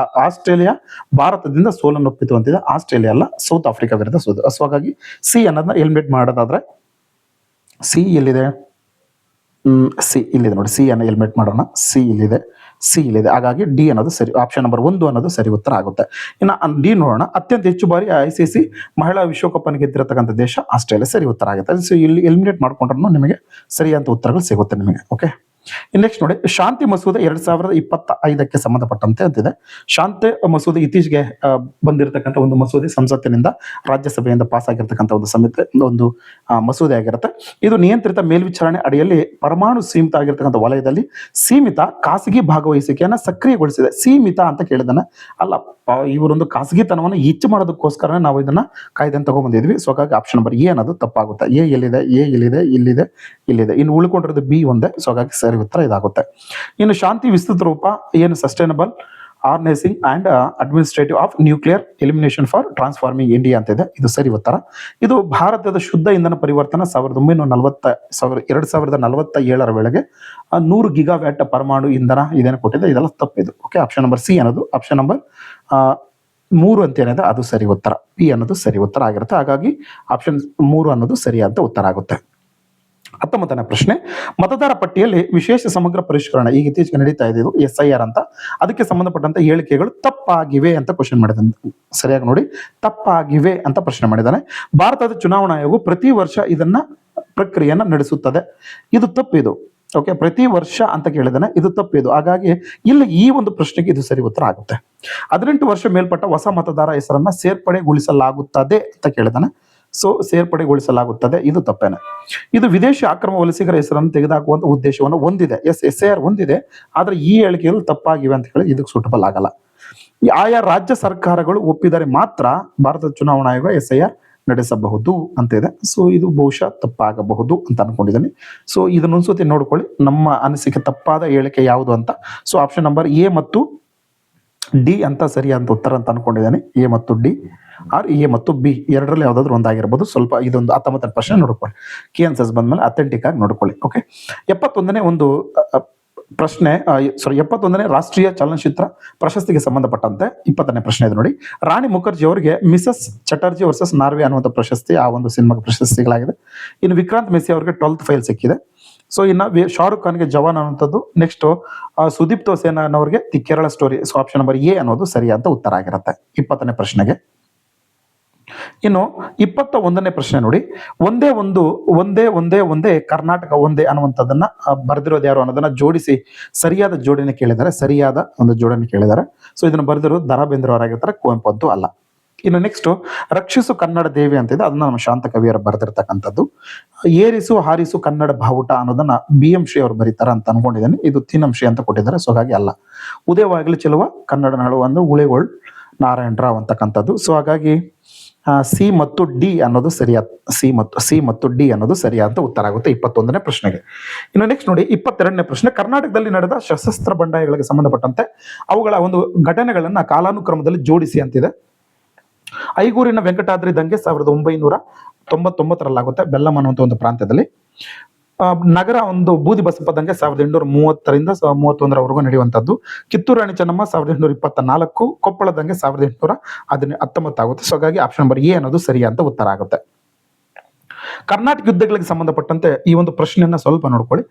Speaker 1: ಆಸ್ಟ್ರೇಲಿಯಾ ಭಾರತದಿಂದ ಸೋಲನ್ನೊಪ್ಪಿತು ಅಂತಿದೆ. ಆಸ್ಟ್ರೇಲಿಯಾ ಅಲ್ಲ, ಸೌತ್ ಆಫ್ರಿಕಾ ವಿರುದ್ಧ ಸೋಲು. ಸೊ ಹಾಗಾಗಿ ಸಿ ಅನ್ನೋದನ್ನ ಎಲಿಮಿನೇಟ್ ಮಾಡೋದಾದ್ರೆ ಸಿ ಎಲ್ಲಿದೆ? ಸಿ ಇಲ್ಲಿದೆ ನೋಡಿ. ಸಿ ಅನ್ನು ಎಲಿಮಿನೇಟ್ ಮಾಡೋಣ. ಸಿ ಇಲ್ಲಿದೆ. ಹಾಗಾಗಿ ಡಿ ಅನ್ನೋದು ಸರಿ. ಆಪ್ಷನ್ ನಂಬರ್ 1 ಅನ್ನೋದು ಸರಿ ಉತ್ತರ ಆಗುತ್ತೆ. ಇನ್ನು ಡಿ ನೋಡೋಣ. ಅತ್ಯಂತ ಹೆಚ್ಚು ಬಾರಿ ICC ಮಹಿಳಾ ವಿಶ್ವಕಪ್ ಅನ್ನು ಗೆದ್ದಿರತಕ್ಕಂಥ ದೇಶ ಆಸ್ಟ್ರೇಲಿಯಾ. ಸರಿ ಉತ್ತರ ಆಗುತ್ತೆ. ಸೊ ಇಲ್ಲಿ ಎಲಿಮಿನೇಟ್ ಮಾಡ್ಕೊಂಡ್ರು ನಿಮಗೆ ಸರಿಯಾದ ಉತ್ತರಗಳು ಸಿಗುತ್ತೆ ನಿಮಗೆ. ಓಕೆ. ನೆಕ್ಸ್ಟ್ ನೋಡಿ, ಶಾಂತಿ ಮಸೂದೆ 2025ಕ್ಕೆ ಸಂಬಂಧಪಟ್ಟಂತೆ ಅಂತಿದೆ. ಶಾಂತಿ ಮಸೂದೆ ಇತ್ತೀಚೆಗೆ ಬಂದಿರತಕ್ಕಂಥ ಒಂದು ಮಸೂದೆ, ಸಂಸತ್ತಿನಿಂದ ರಾಜ್ಯಸಭೆಯಿಂದ ಪಾಸ್ ಆಗಿರ್ತಕ್ಕಂಥ ಒಂದು ಒಂದು ಮಸೂದೆ ಆಗಿರುತ್ತೆ. ಇದು ನಿಯಂತ್ರಿತ ಮೇಲ್ವಿಚಾರಣೆ ಅಡಿಯಲ್ಲಿ ಪರಮಾಣು ಸೀಮಿತ ಆಗಿರ್ತಕ್ಕಂಥ ವಲಯದಲ್ಲಿ ಸೀಮಿತ ಖಾಸಗಿ ಭಾಗವಹಿಸುವಿಕೆಯನ್ನ ಸಕ್ರಿಯಗೊಳಿಸಿದೆ. ಸೀಮಿತ ಅಂತ ಕೇಳಿದಾನೆ, ಅಲ್ಲ ಇವರೊಂದು ಖಾಸಗಿತನವನ್ನು ಹೆಚ್ಚು ಮಾಡೋದಕ್ಕೋಸ್ಕರ ನಾವು ಇದನ್ನ ಕಾಯ್ದೆ ತಗೊಂಡ್ಬಂದಿದ್ವಿ. ಸೊ ಹಾಗಾಗಿ ಆಪ್ಷನ್ ನಂಬರ್ ಎ ಅನ್ನೋದು ತಪ್ಪಾಗುತ್ತೆ. ಎ ಎಲ್ಲಿದೆ? ಇಲ್ಲಿದೆ. ಇನ್ನು ಉಳ್ಕೊಂಡಿರೋದು ಬಿ ಒಂದೇ. ಸೊ ಹಾಗಾಗಿ ಸರಿ ಉತ್ತರ ಇದಾಗುತ್ತೆ. ಇನ್ನು ಶಾಂತಿ ವಿಸ್ತೃತ ರೂಪ ಏನು? Sustainable harnessing and administrative of nuclear elimination for transforming India ಅಂತಿದೆ. ಇದು ಸರಿ ಉತ್ತರ. ಇದು ಭಾರತದ ಶುದ್ಧ ಇಂಧನ ಪರಿವರ್ತನಾ 2047 ವೇಳೆಗೆ 100 ಗಿಗಾವ್ಯಾಟ್ ಪರಮಾಣು ಇಂಧನ ಇದೇನು ಕೊಟ್ಟಿದೆ. ಇದೆಲ್ಲ ತಪ್ಪಿದು. ಓಕೆ, ಆಪ್ಷನ್ ನಂಬರ್ ಸಿ ಅನ್ನೋದು, ಆಪ್ಷನ್ ನಂಬರ್ 3 ಅಂತ ಏನಿದೆ ಅದು ಸರಿ ಉತ್ತರ. ಪಿ ಅನ್ನೋದು ಸರಿ ಉತ್ತರ ಆಗಿರುತ್ತೆ. ಹಾಗಾಗಿ ಆಪ್ಷನ್ 3 ಅನ್ನೋದು ಸರಿಯಾದ ಉತ್ತರ ಆಗುತ್ತೆ. 19ನೇ ಪ್ರಶ್ನೆ, ಮತದಾರ ಪಟ್ಟಿಯಲ್ಲಿ ವಿಶೇಷ ಸಮಗ್ರ ಪರಿಷ್ಕರಣೆ ಈಗ ಇತ್ತೀಚೆಗೆ ನಡೀತಾ ಇದೆ, ಇದು SIR ಅಂತ. ಅದಕ್ಕೆ ಸಂಬಂಧಪಟ್ಟಂತ ಹೇಳಿಕೆಗಳು ತಪ್ಪಾಗಿವೆ ಅಂತ ಕ್ವಶನ್ ಮಾಡಿದ್ದಾನೆ. ಸರಿಯಾಗಿ ನೋಡಿ, ತಪ್ಪಾಗಿವೆ ಅಂತ ಪ್ರಶ್ನೆ ಮಾಡಿದ್ದಾನೆ. ಭಾರತದ ಚುನಾವಣಾ ಆಯೋಗ ಪ್ರತಿ ವರ್ಷ ಇದನ್ನ ಪ್ರಕ್ರಿಯೆಯನ್ನ ನಡೆಸುತ್ತದೆ. ಇದು ತಪ್ಪಿದು. ಓಕೆ, ಪ್ರತಿ ವರ್ಷ ಅಂತ ಕೇಳಿದಾನೆ, ಇದು ತಪ್ಪಿದು. ಹಾಗಾಗಿ ಇಲ್ಲಿ ಈ ಒಂದು ಪ್ರಶ್ನೆಗೆ ಇದು ಸರಿ ಉತ್ತರ ಆಗುತ್ತೆ. 18 ವರ್ಷ ಮೇಲ್ಪಟ್ಟ ಹೊಸ ಮತದಾರ ಹೆಸರನ್ನ ಸೇರ್ಪಡೆಗೊಳಿಸಲಾಗುತ್ತದೆ ಅಂತ ಕೇಳಿದಾನೆ. ಸೊ ಸೇರ್ಪಡೆಗೊಳಿಸಲಾಗುತ್ತದೆ, ಇದು ತಪ್ಪೇನೆ. ಇದು ವಿದೇಶಿ ಅಕ್ರಮ ವಲಸಿಗರ ಹೆಸರನ್ನು ತೆಗೆದುಹಾಕುವಂತ ಉದ್ದೇಶವನ್ನು ಹೊಂದಿದೆ. SIR ಹೊಂದಿದೆ, ಆದ್ರೆ ಈ ಹೇಳಿಕೆಗಳು ತಪ್ಪಾಗಿವೆ ಅಂತ ಹೇಳಿ ಇದಕ್ಕೆ ಸೂಟಬಲ್ ಆಗಲ್ಲ. ಆಯಾ ರಾಜ್ಯ ಸರ್ಕಾರಗಳು ಒಪ್ಪಿದರೆ ಮಾತ್ರ ಭಾರತದ ಚುನಾವಣಾ ಆಯೋಗ SIR ನಡೆಸಬಹುದು ಅಂತ ಇದೆ. ಸೊ ಇದು ಬಹುಶಃ ತಪ್ಪಾಗಬಹುದು ಅಂತ ಅನ್ಕೊಂಡಿದ್ದೀನಿ. ಸೊ ಇದನ್ನೊಂದ್ಸತಿ ನೋಡ್ಕೊಳ್ಳಿ, ನಮ್ಮ ಅನಿಸಿಕೆ ತಪ್ಪಾದ ಹೇಳಿಕೆ ಯಾವುದು ಅಂತ. ಸೊ ಆಪ್ಷನ್ ನಂಬರ್ ಎ ಮತ್ತು ಡಿ ಅಂತ ಸರಿಯಾದ ಉತ್ತರ ಅಂತ ಅನ್ಕೊಂಡಿದ್ದೇನೆ. ಎ ಮತ್ತು ಡಿ ಆರ್ ಎ ಮತ್ತು ಬಿ ಎರಡರಲ್ಲಿ ಯಾವ್ದಾದ್ರು ಒಂದಾಗಿರ್ಬೋದು. ಸ್ವಲ್ಪ ಇದೊಂದು 19ನೇ ಪ್ರಶ್ನೆ ನೋಡ್ಕೊಳ್ಳಿ. KNSS ಬಂದ್ಮೇಲೆ ಅಥೆಂಟಿಕ್ ಆಗಿ ನೋಡ್ಕೊಳ್ಳಿ. ಓಕೆ, 71ನೇ ಒಂದು ಪ್ರಶ್ನೆ, 71ನೇ ರಾಷ್ಟ್ರೀಯ ಚಲನಚಿತ್ರ ಪ್ರಶಸ್ತಿಗೆ ಸಂಬಂಧಪಟ್ಟಂತೆ 20ನೇ ಪ್ರಶ್ನೆ ಇದೆ ನೋಡಿ. ರಾಣಿ ಮುಖರ್ಜಿ ಅವರಿಗೆ ಮಿಸಸ್ ಚಟರ್ಜಿ ವರ್ಸಸ್ ನಾರ್ವೆ ಅನ್ನುವಂಥ ಪ್ರಶಸ್ತಿ ಆ ಒಂದು ಸಿನಿಮಾಗೆ ಪ್ರಶಸ್ತಿಗಳಾಗಿದೆ. ಇನ್ನು ವಿಕ್ರಾಂತ್ ಮೆಸ್ಸಿ ಅವರಿಗೆ 12th ಫೈಲ್ ಸಿಕ್ಕಿದೆ. ಸೊ ಇನ್ನು ಶಾರುಖ್ ಖಾನ್ಗೆ ಜವಾನ್ ಅನ್ನುವಂಥದ್ದು. ನೆಕ್ಸ್ಟ್ ಸುದೀಪ್ ಸೇನನ್ ಅವರಿಗೆ the Kerala story. So option number A ಅನ್ನೋದು ಸರಿಯಾದ ಉತ್ತರ ಆಗಿರುತ್ತೆ 20ನೇ ಪ್ರಶ್ನೆಗೆ. ಇನ್ನು 21ನೇ ಪ್ರಶ್ನೆ ನೋಡಿ, ಒಂದೇ ಕರ್ನಾಟಕ ಒಂದೇ ಅನ್ನುವಂಥದ್ದನ್ನ ಬರೆದಿರೋದು ಯಾರು ಅನ್ನೋದನ್ನ ಜೋಡಿಸಿ ಸರಿಯಾದ ಜೋಡಣೆ ಕೇಳಿದ್ದಾರೆ. ಸರಿಯಾದ ಒಂದು ಜೋಡಣೆ ಕೇಳಿದ್ದಾರೆ. ಸೊ ಇದನ್ನ ಬರೆದಿರೋದು ದ ರಾ ಬೇಂದ್ರೆ ಅವರಾಗಿರ್ತಾರೆ, ಕುವೆಂಪು ಅಂತೂ ಅಲ್ಲ. ಇನ್ನು ನೆಕ್ಸ್ಟ್ ರಕ್ಷಿಸು ಕನ್ನಡ ದೇವಿ ಅಂತಿದೆ, ಅದನ್ನ ನಮ್ಮ ಶಾಂತ ಕವಿಯರು ಬರೆದಿರ್ತಕ್ಕಂಥದ್ದು. ಏರಿಸು ಹಾರಿಸು ಕನ್ನಡ ಬಾವುಟ ಅನ್ನೋದನ್ನ BM ಶ್ರೀ ಅವರು ಬರೀತಾರ ಅಂತ ಅನ್ಕೊಂಡಿದ್ದೇನೆ. ಇದು ತೀನಂ ಶ್ರೀ ಅಂತ ಕೊಟ್ಟಿದ್ದಾರೆ. ಸೊ ಹಾಗಾಗಿ ಅಲ್ಲ. ಉದಯವಾಗಲಿ ಚೆಲುವ ಕನ್ನಡ ನಾಡು ಅಂದ್ರೆ ಉಳಿಗೋಳ್ ನಾರಾಯಣ ರಾವ್ ಅಂತಕ್ಕಂಥದ್ದು. ಸೊ ಹಾಗಾಗಿ ಸಿ ಮತ್ತು ಡಿ ಅನ್ನೋದು ಸರಿಯಾದ ಸಿ ಮತ್ತು ಡಿ ಅನ್ನೋದು ಸರಿಯಾದ ಉತ್ತರ ಆಗುತ್ತೆ 21ನೇ ಪ್ರಶ್ನೆಗೆ. ಇನ್ನು ನೆಕ್ಸ್ಟ್ ನೋಡಿ 22ನೇ ಪ್ರಶ್ನೆ, ಕರ್ನಾಟಕದಲ್ಲಿ ನಡೆದ ಸಶಸ್ತ್ರ ಬಂಡಾಯಗಳಿಗೆ ಸಂಬಂಧಪಟ್ಟಂತೆ ಅವುಗಳ ಒಂದು ಘಟನೆಗಳನ್ನ ಕಾಲಾನುಕ್ರಮದಲ್ಲಿ ಜೋಡಿಸಿ ಅಂತಿದೆ. ಐಗೂರಿನ ವೆಂಕಟಾದ್ರಿ ದಂಗೆ 1999ರಲ್ಲಾಗುತ್ತೆ, ಬೆಲ್ಲಂ ಅನ್ನುವಂಥ ಒಂದು ಪ್ರಾಂತ್ಯದಲ್ಲಿ. ನಗರ ಒಂದು ಬೂದಿ ಬಸಪ್ಪ ದಂಗೆ 1830ರಿಂದ 31ರವರೆಗೂ ನಡೆಯುವಂಥದ್ದು. ಕಿತ್ತೂರು ರಾಣಿ ಚೆನ್ನಮ್ಮ 1824, ಕೊಪ್ಪಳ ದಂಗೆ 1819 ಆಗುತ್ತೆ. ಸೊ ಹಾಗಾಗಿ ಆಪ್ಷನ್ ನಂಬರ್ ಎ ಅನ್ನೋದು ಸರಿಯಾದ ಉತ್ತರ ಆಗುತ್ತೆ. ಕರ್ನಾಟಕ ಯುದ್ಧಗಳಿಗೆ ಸಂಬಂಧಪಟ್ಟಂತೆ ಈ ಒಂದು ಪ್ರಶ್ನೆಯನ್ನ ಸ್ವಲ್ಪ ನೋಡ್ಕೊಳ್ಳಿ.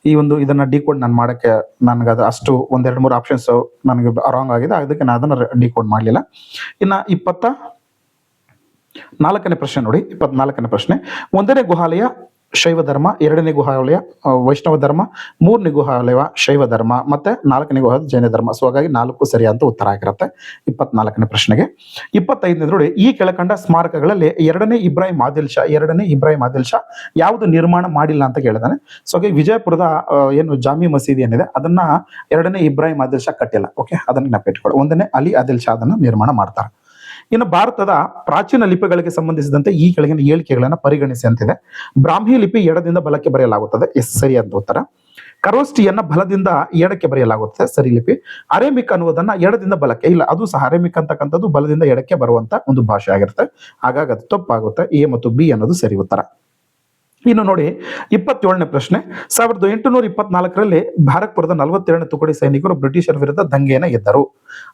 Speaker 1: ಈ ಒಂದು ಇದನ್ನ ಡಿಕೋಡ್ ನಾನು ಮಾಡಕ್ಕೆ ನನಗೆ ಅದು ಅಷ್ಟು 1-2-3 ಆಪ್ಷನ್ಸ್ ನನಗೆ ರಾಂಗ್ ಆಗಿದೆ, ಅದಕ್ಕೆ ನಾನು ಅದನ್ನ ಡಿಕೋಡ್ ಮಾಡಲಿಲ್ಲ. ಇನ್ನ 24ನೇ ಪ್ರಶ್ನೆ ನೋಡಿ. 24ನೇ ಪ್ರಶ್ನೆ, 1ನೇ ಗುಹಾಲಯ ಶೈವ ಧರ್ಮ, 2ನೇ ಗುಹಾಲಯ ವೈಷ್ಣವ ಧರ್ಮ, 3ನೇ ಗುಹಾಲಯ ಶೈವ ಧರ್ಮ, ಮತ್ತೆ 4ನೇ ಗುಹಾಲಯ ಜೈನ ಧರ್ಮ. ಸೊ ಹಾಗಾಗಿ 4 ಸರಿಯಾದ ಉತ್ತರ ಆಗಿರುತ್ತೆ 24ನೇ ಪ್ರಶ್ನೆಗೆ. 25ನೇ ನೋಡಿ, ಈ ಕೆಳಕಂಡ ಸ್ಮಾರಕಗಳಲ್ಲಿ 2ನೇ ಇಬ್ರಾಹಿಂ ಆದಿಲ್ ಶಾ ಯಾವುದು ನಿರ್ಮಾಣ ಮಾಡಿಲ್ಲ ಅಂತ ಕೇಳಿದಾನೆ. ಸೊ ಹಾಗೆ ವಿಜಯಪುರದ ಏನು ಜಾಮಿ ಮಸೀದಿ ಏನಿದೆ ಅದನ್ನ 2ನೇ ಇಬ್ರಾಹಿಂ ಆದಿಲ್ ಶಾ ಕಟ್ಟಿಲ್ಲ. ಓಕೆ, ಅದನ್ನ ನೆನಪಿಟ್ಕೊಳ್ಳಿ. 1ನೇ ಅಲಿ ಆದಿಲ್ ಶಾ ಅದನ್ನ ನಿರ್ಮಾಣ ಮಾಡ್ತಾರೆ. ಇನ್ನು ಭಾರತದ ಪ್ರಾಚೀನ ಲಿಪಿಗಳಿಗೆ ಸಂಬಂಧಿಸಿದಂತೆ ಈ ಕೆಳಗಿನ ಹೇಳಿಕೆಗಳನ್ನು ಪರಿಗಣಿಸಿ ಅಂತಿದೆ. ಬ್ರಾಹ್ಮಿ ಲಿಪಿ ಎಡದಿಂದ ಬಲಕ್ಕೆ ಬರೆಯಲಾಗುತ್ತದೆ, ಎಸ್ ಸರಿಯಾದ ಉತ್ತರ. ಕರೋಸ್ಟಿಯನ್ನ ಬಲದಿಂದ ಎಡಕ್ಕೆ ಬರೆಯಲಾಗುತ್ತದೆ, ಸರಿ ಲಿಪಿ. ಅರೇಮಿಕ್ ಅನ್ನುವುದನ್ನ ಎಡದಿಂದ ಬಲಕ್ಕೆ, ಇಲ್ಲ ಅದು ಸಹ ಅರೇಮಿಕ್ ಅಂತಕ್ಕಂಥದ್ದು ಬಲದಿಂದ ಎಡಕ್ಕೆ ಬರುವಂತ ಒಂದು ಭಾಷೆ ಆಗಿರುತ್ತೆ. ಹಾಗಾಗಿ ಅದು ತಪ್ಪಾಗುತ್ತೆ. ಎ ಮತ್ತು ಬಿ ಅನ್ನೋದು ಸರಿ ಉತ್ತರ. ಇನ್ನು ನೋಡಿ 27ನೇ ಪ್ರಶ್ನೆ, 1824ರಲ್ಲಿ ಭಾರತ್ಪುರದ 42ನೇ ತುಕಡಿ ಸೈನಿಕರು ಬ್ರಿಟಿಷರ ವಿರುದ್ಧ ದಂಗೆಯನ್ನ ಎದ್ದರು.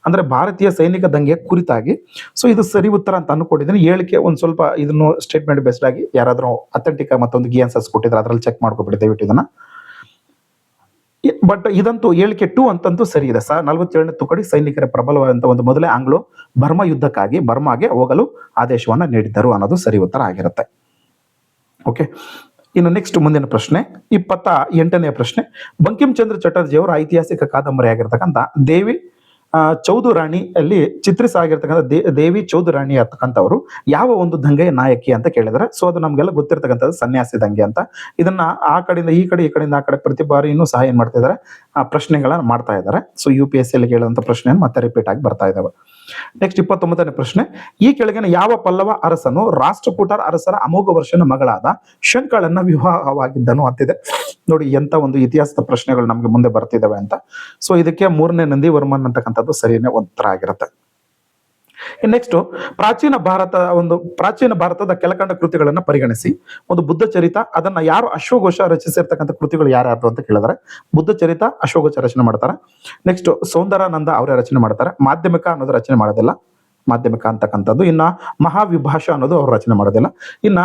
Speaker 1: ಅಂದ್ರೆ ಭಾರತೀಯ ಸೈನಿಕ ದಂಗೆ ಕುರಿತಾಗಿ. ಸೊ ಇದು ಸರಿ ಉತ್ತರ ಅಂತ ಅನ್ಕೊಂಡಿದ್ದೀನಿ. ಹೇಳಿಕೆ ಒಂದ್ ಸ್ವಲ್ಪ ಇದನ್ನು ಸ್ಟೇಟ್ಮೆಂಟ್ ಬೇಸ್ಡ್ ಆಗಿ ಯಾರಾದ್ರೂ ಅಥೆಂಟಿಕ್ ಮತ್ತೊಂದು KNSS ಕೊಟ್ಟಿದ್ರೆ ಅದ್ರಲ್ಲಿ ಚೆಕ್ ಮಾಡ್ಕೊಬಿಡಿ ದಯವಿಟ್ಟು ಇದನ್ನ. ಬಟ್ ಇದಂತೂ ಹೇಳಿಕೆ 2 ಅಂತಂತೂ ಸರಿ ಇದೆ. 47ನೇ ತುಕಡಿ ಸೈನಿಕರ ಪ್ರಬಲವಾದಂತ ಒಂದು ಮೊದಲೇ ಆಂಗ್ಲೋ ಬರ್ಮಾ ಯುದ್ಧಕ್ಕಾಗಿ ಬರ್ಮಾಗೆ ಹೋಗಲು ಆದೇಶವನ್ನ ನೀಡಿದ್ದರು ಅನ್ನೋದು ಸರಿ ಉತ್ತರ ಆಗಿರುತ್ತೆ. ಓಕೆ, ಇನ್ನು ನೆಕ್ಸ್ಟ್ ಮುಂದಿನ ಪ್ರಶ್ನೆ 28ನೇ ಪ್ರಶ್ನೆ. ಬಂಕಿಂ ಚಂದ್ರ ಚಟರ್ಜಿ ಅವರ ಐತಿಹಾಸಿಕ ಕಾದಂಬರಿ ಆಗಿರ್ತಕ್ಕಂಥ ದೇವಿ ಚೌದುರಾಣಿ ಅಲ್ಲಿ ಚಿತ್ರಿಸಲಾಗಿರ್ತಕ್ಕಂಥ ದೇವಿ ಚೌದುರಾಣಿ ಅಂತಕ್ಕಂಥವ್ರು ಯಾವ ಒಂದು ದಂಗೆಯ ನಾಯಕಿ ಅಂತ ಕೇಳಿದ್ರೆ, ಸೊ ಅದು ನಮ್ಗೆಲ್ಲ ಗೊತ್ತಿರ್ತಕ್ಕಂಥದ್ದು ಸನ್ಯಾಸಿ ದಂಗೆ ಅಂತ. ಇದನ್ನ ಆ ಕಡೆಯಿಂದ ಈ ಕಡೆ, ಈ ಕಡೆಯಿಂದ ಆ ಕಡೆ ಪ್ರತಿ ಬಾರಿ ಇನ್ನೂ ಸಹ ಏನ್ ಮಾಡ್ತಾ ಇದ್ದಾರೆ, ಪ್ರಶ್ನೆಗಳನ್ನ ಮಾಡ್ತಾ ಇದ್ದಾರೆ. ಸೊ UPSC ಅಲ್ಲಿ ಕೇಳುವಂತ ಪ್ರಶ್ನೆಯನ್ನು ಮತ್ತೆ ರಿಪೀಟ್ ಆಗಿ ಬರ್ತಾ ಇದಾವೆ. ನೆಕ್ಸ್ಟ್ 29ನೇ ಪ್ರಶ್ನೆ. ಈ ಕೆಳಗಿನ ಯಾವ ಪಲ್ಲವ ಅರಸನು ರಾಷ್ಟ್ರಕೂಟರ ಅರಸರ ಅಮೋಘ ವರ್ಷನ ಮಗಳಾದ ಶಂಕಳನ್ನ ವಿವಾಹವಾಗಿದ್ದನು ಅಂತಿದೆ. ನೋಡಿ ಎಂತ ಒಂದು ಇತಿಹಾಸದ ಪ್ರಶ್ನೆಗಳು ನಮ್ಗೆ ಮುಂದೆ ಬರ್ತಿದಾವೆ ಅಂತ. ಸೊ ಇದಕ್ಕೆ 3ನೇ ನಂದಿವರ್ಮನ್ ಅಂತಕ್ಕಂಥದ್ದು ಸರಿನೇ ಉತ್ತರ ಆಗಿರುತ್ತೆ. ನೆಕ್ಸ್ಟ್ ಪ್ರಾಚೀನ ಭಾರತದ ಕೆಳಕಂಡ ಕೃತಿಗಳನ್ನ ಪರಿಗಣಿಸಿ. ಒಂದು ಬುದ್ಧ ಚರಿತ, ಅದನ್ನ ಯಾರು ಅಶ್ವಘೋಷ ರಚಿಸಿರ್ತಕ್ಕಂಥ ಕೃತಿಗಳು ಯಾರ್ಯಾರು ಅಂತ ಕೇಳಿದ್ರೆ ಬುದ್ಧ ಚರಿತ ಅಶ್ವಘೋಷ ರಚನೆ ಮಾಡ್ತಾರೆ. ನೆಕ್ಸ್ಟ್ ಸೌಂದರಾನಂದ ಅವರೇ ರಚನೆ ಮಾಡ್ತಾರೆ. ಮಾಧ್ಯಮಿಕ ಅನ್ನೋದು ರಚನೆ ಮಾಡೋದಿಲ್ಲ, ಮಾಧ್ಯಮಿಕ ಅಂತಕ್ಕಂಥದ್ದು. ಇನ್ನ ಮಹಾವಿಭಾಷ ಅನ್ನೋದು ಅವ್ರು ರಚನೆ ಮಾಡೋದಿಲ್ಲ. ಇನ್ನ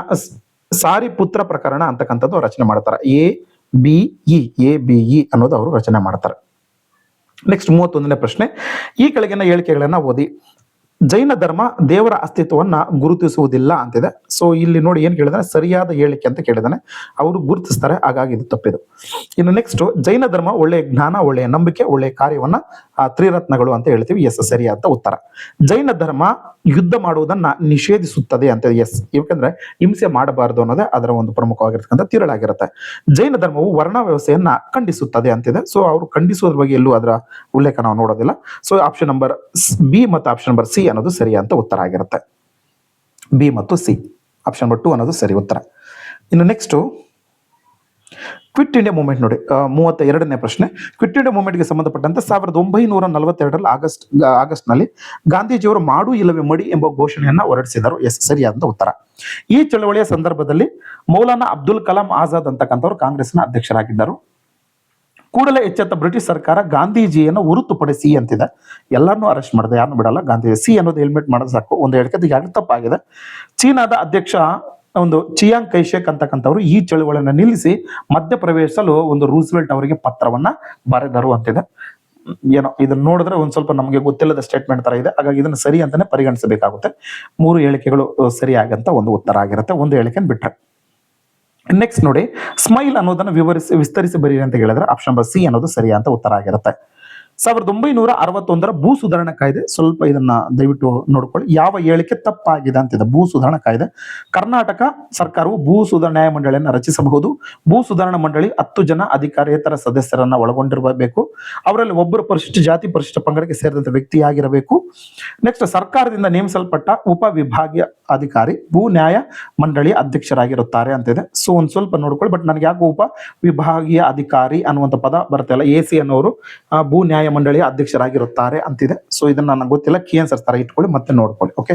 Speaker 1: ಸಾರಿಪುತ್ರ ಪ್ರಕರಣ ಅಂತಕ್ಕಂಥದ್ದು ರಚನೆ ಮಾಡ್ತಾರೆ. ABE ಅನ್ನೋದು ಅವರು ರಚನೆ ಮಾಡ್ತಾರೆ. ನೆಕ್ಸ್ಟ್ 31ನೇ ಪ್ರಶ್ನೆ. ಈ ಕೆಳಗಿನ ಹೇಳಿಕೆಗಳನ್ನ ಓದಿ. ಜೈನ ಧರ್ಮ ದೇವರ ಅಸ್ತಿತ್ವವನ್ನ ಗುರುತಿಸುವುದಿಲ್ಲ ಅಂತಿದೆ. ಸೊ ಇಲ್ಲಿ ನೋಡಿ ಏನ್ ಕೇಳಿದಾನೆ, ಸರಿಯಾದ ಹೇಳಿಕೆ ಅಂತ ಕೇಳಿದಾನೆ. ಅವರು ಗುರುತಿಸ್ತಾರೆ, ಹಾಗಾಗಿ ಇದು ತಪ್ಪಿದು. ಇನ್ನು ನೆಕ್ಸ್ಟ್, ಜೈನ ಧರ್ಮ ಒಳ್ಳೆಯ ಜ್ಞಾನ, ಒಳ್ಳೆಯ ನಂಬಿಕೆ, ಒಳ್ಳೆಯ ಕಾರ್ಯವನ್ನ ತ್ರಿರತ್ನಗಳು ಅಂತ ಹೇಳ್ತೀವಿ. ಎಸ್, ಸರಿಯಾದ ಉತ್ತರ. ಜೈನ ಧರ್ಮ ಯುದ್ಧ ಮಾಡುವುದನ್ನ ನಿಷೇಧಿಸುತ್ತದೆ ಅಂತ. ಎಸ್, ಯಾಕಂದ್ರೆ ಹಿಂಸೆ ಮಾಡಬಾರದು ಅನ್ನೋದೇ ಅದರ ಒಂದು ಪ್ರಮುಖವಾಗಿರ್ತಕ್ಕಂಥ ತಿರುಳಾಗಿರುತ್ತೆ. ಜೈನ ಧರ್ಮವು ವರ್ಣ ವ್ಯವಸ್ಥೆಯನ್ನ ಖಂಡಿಸುತ್ತದೆ ಅಂತಿದೆ. ಸೊ ಅವರು ಖಂಡಿಸುವುದ್ರ ಬಗ್ಗೆ ಎಲ್ಲೂ ಅದರ ಉಲ್ಲೇಖ ನಾವು ನೋಡೋದಿಲ್ಲ. ಸೊ ಆಪ್ಷನ್ ನಂಬರ್ B ಮತ್ತು ಆಪ್ಷನ್ ನಂಬರ್ C ಅನ್ನೋದು ಸರಿಯಾದ ಉತ್ತರ ಆಗಿರುತ್ತೆ. B ಮತ್ತು C, ಆಪ್ಷನ್ ನಂಬರ್ 2 ಅನ್ನೋದು ಸರಿ ಉತ್ತರ. ಇನ್ನು ನೆಕ್ಸ್ಟ್ ಕ್ವಿಟ್ ಇಂಡಿಯಾ ಮೂವ್ಮೆಂಟ್ ನೋಡಿ. 32ನೇ ಪ್ರಶ್ನೆ. ಕ್ವಿಟ್ ಇಂಡಿಯಾ ಮೂವ್ಮೆಂಟ್ಗೆ ಸಂಬಂಧಪಟ್ಟಂತೆ 1942 ಆಗಸ್ಟ್ ನಲ್ಲಿ ಗಾಂಧೀಜಿಯವರು ಮಾಡು ಇಲ್ಲವೇ ಮಡಿ ಎಂಬ ಘೋಷಣೆಯನ್ನ ಹೊರಡಿಸಿದರು. ಎಸ್, ಸರಿಯಾದ ಉತ್ತರ. ಈ ಚಳವಳಿಯ ಸಂದರ್ಭದಲ್ಲಿ ಮೌಲಾನಾ ಅಬ್ದುಲ್ ಕಲಾಂ ಆಜಾದ್ ಅಂತಕ್ಕಂಥವ್ರು ಕಾಂಗ್ರೆಸ್ನ ಅಧ್ಯಕ್ಷರಾಗಿದ್ದರು. ಕೂಡಲೇ ಎಚ್ಚೆತ್ತ ಬ್ರಿಟಿಷ್ ಸರ್ಕಾರ ಗಾಂಧೀಜಿಯನ್ನು ಹೊರತುಪಡಿಸಿ ಅಂತಿದೆ. ಎಲ್ಲರನ್ನೂ ಅರೆಸ್ಟ್ ಮಾಡಿದೆ, ಯಾರನ್ನು ಬಿಡಲ್ಲ. ಗಾಂಧೀಜಿ ಸಿ ಅನ್ನೋದು ಹೆಲ್ಮೆಟ್ ಮಾಡೋದು ಸಾಕು. ಒಂದು ಹೇಳಿಕೆ ಯಾಕೆ ತಪ್ಪಾಗಿದೆ. ಚೀನಾದ ಅಧ್ಯಕ್ಷ ಒಂದು ಚಿಯಾಂಗ್ ಕೈಶೆಕ್ ಅಂತಕ್ಕಂಥವ್ರು ಈ ಚಳುವಳಿಯನ್ನು ನಿಲ್ಲಿಸಿ ಮಧ್ಯಪ್ರವೇಶಿಸಲು ಒಂದು ರೂಸ್ವೆಲ್ಟ್ ಅವರಿಗೆ ಪತ್ರವನ್ನ ಬರೆದರು ಅಂತಿದೆ. ಏನೋ ಇದನ್ನ ನೋಡಿದ್ರೆ ಒಂದ್ ಸ್ವಲ್ಪ ನಮಗೆ ಗೊತ್ತಿಲ್ಲದ ಸ್ಟೇಟ್ಮೆಂಟ್ ತರ ಇದೆ, ಹಾಗಾಗಿ ಇದನ್ನ ಸರಿ ಅಂತಾನೆ ಪರಿಗಣಿಸಬೇಕಾಗುತ್ತೆ. 3 ಹೇಳಿಕೆಗಳು ಸರಿಯಾಗಂತ ಒಂದು ಉತ್ತರ ಆಗಿರುತ್ತೆ, ಒಂದು ಹೇಳಿಕೆಯನ್ನು ಬಿಟ್ರೆ. ನೆಕ್ಸ್ಟ್ ನೋಡಿ, ಸ್ಮೈಲ್ ಅನ್ನೋದನ್ನ ವಿಸ್ತರಿಸಿ ಬರೀರಿ ಅಂತ ಹೇಳಿದ್ರೆ ಆಪ್ಷನ್ ನಂಬರ್ C ಅನ್ನೋದು ಸರಿಯಾದ ಉತ್ತರ ಆಗಿರುತ್ತೆ. 1961 ಭೂ ಸುಧಾರಣಾ ಕಾಯ್ದೆ, ಸ್ವಲ್ಪ ಇದನ್ನ ದಯವಿಟ್ಟು ನೋಡ್ಕೊಳ್ಳಿ. ಯಾವ ಹೇಳಿಕೆ ತಪ್ಪಾಗಿದೆ ಅಂತಿದೆ. ಭೂ ಸುಧಾರಣಾ ಕಾಯ್ದೆ, ಕರ್ನಾಟಕ ಸರ್ಕಾರವು ಭೂ ಸುಧಾರಣಾ ನ್ಯಾಯಮಂಡಳಿಯನ್ನು ರಚಿಸಬಹುದು. ಭೂ ಸುಧಾರಣಾ ಮಂಡಳಿ 10 ಜನ ಅಧಿಕಾರೇತರ ಸದಸ್ಯರನ್ನ ಒಳಗೊಂಡಿರಬೇಕು. ಅವರಲ್ಲಿ ಒಬ್ಬರು ಪರಿಶಿಷ್ಟ ಜಾತಿ ಪರಿಶಿಷ್ಟ ಪಂಗಡಕ್ಕೆ ಸೇರಿದಂತ ವ್ಯಕ್ತಿಯಾಗಿರಬೇಕು. ನೆಕ್ಸ್ಟ್, ಸರ್ಕಾರದಿಂದ ನೇಮಿಸಲ್ಪಟ್ಟ ಉಪ ವಿಭಾಗೀಯ ಅಧಿಕಾರಿ ಭೂ ನ್ಯಾಯ ಮಂಡಳಿಯ ಅಧ್ಯಕ್ಷರಾಗಿರುತ್ತಾರೆ ಅಂತಿದೆ. ಸೊ ಒಂದ್ ಸ್ವಲ್ಪ ನೋಡ್ಕೊಳ್ಳಿ. ಬಟ್ ನನಗೆ ಯಾಕೆ ಉಪ ವಿಭಾಗೀಯ ಅಧಿಕಾರಿ ಅನ್ನುವಂಥ ಪದ ಬರ್ತಲ್ಲ, AC ಅನ್ನೋರು ಭೂ ನ್ಯಾಯ ಮಂಡಳಿಯ ಅಧ್ಯಕ್ಷರಾಗಿರುತ್ತಾರೆ ಅಂತಿದೆ. ಸೊ ಇದನ್ನ ನನಗೆ ಗೊತ್ತಿಲ್ಲ, ಕೀ ಆನ್ಸರ್ ತರ ಇಟ್ಕೊಳ್ಳಿ, ಮತ್ತೆ ನೋಡ್ಕೊಳ್ಳಿ. ಓಕೆ,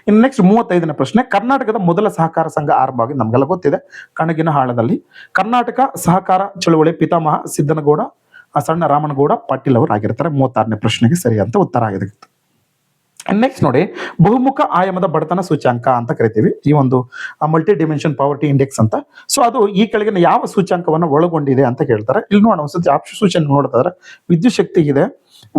Speaker 1: ಇನ್ನು ನೆಕ್ಸ್ಟ್ 35ನೇ ಪ್ರಶ್ನೆ. ಕರ್ನಾಟಕದ ಮೊದಲ ಸಹಕಾರ ಸಂಘ ಆರಂಭವಾಗಿ ನಮ್ಗೆಲ್ಲ ಗೊತ್ತಿದೆ, ಕಣಗಿನ ಹಾಳದಲ್ಲಿ. ಕರ್ನಾಟಕ ಸಹಕಾರ ಚಳುವಳಿ ಪಿತಾಮಹ ಸಿದ್ದನಗೌಡ ಸಣ್ಣ ರಾಮನಗೌಡ ಪಾಟೀಲ್ ಅವರು ಆಗಿರ್ತಾರೆ. 36ನೇ ಪ್ರಶ್ನೆಗೆ ಸರಿಯಾದ ಉತ್ತರ ಆಗಿದೆ. ನೆಕ್ಸ್ಟ್ ನೋಡಿ, ಬಹುಮುಖ ಆಯಾಮದ ಬಡತನ ಸೂಚ್ಯಾಂಕ ಅಂತ ಕರಿತೀವಿ. ಈ ಒಂದು ಮಲ್ಟಿ ಡಿಮೆನ್ಷನ್ ಪಾವರ್ಟಿ ಇಂಡೆಕ್ಸ್ ಅಂತ. ಸೊ ಅದು ಈ ಕೆಳಗಿನ ಯಾವ ಸೂಚ್ಯಾಂಕವನ್ನು ಒಳಗೊಂಡಿದೆ ಅಂತ ಕೇಳ್ತಾರೆ. ಇಲ್ಲಿ ನೋಡೋಣ, ಒಂದ್ಸತಿ ಆಪ್ಷನ್ ಸೂಚನೆ ನೋಡ್ತಾರೆ. ವಿದ್ಯುತ್ ಶಕ್ತಿ ಇದೆ,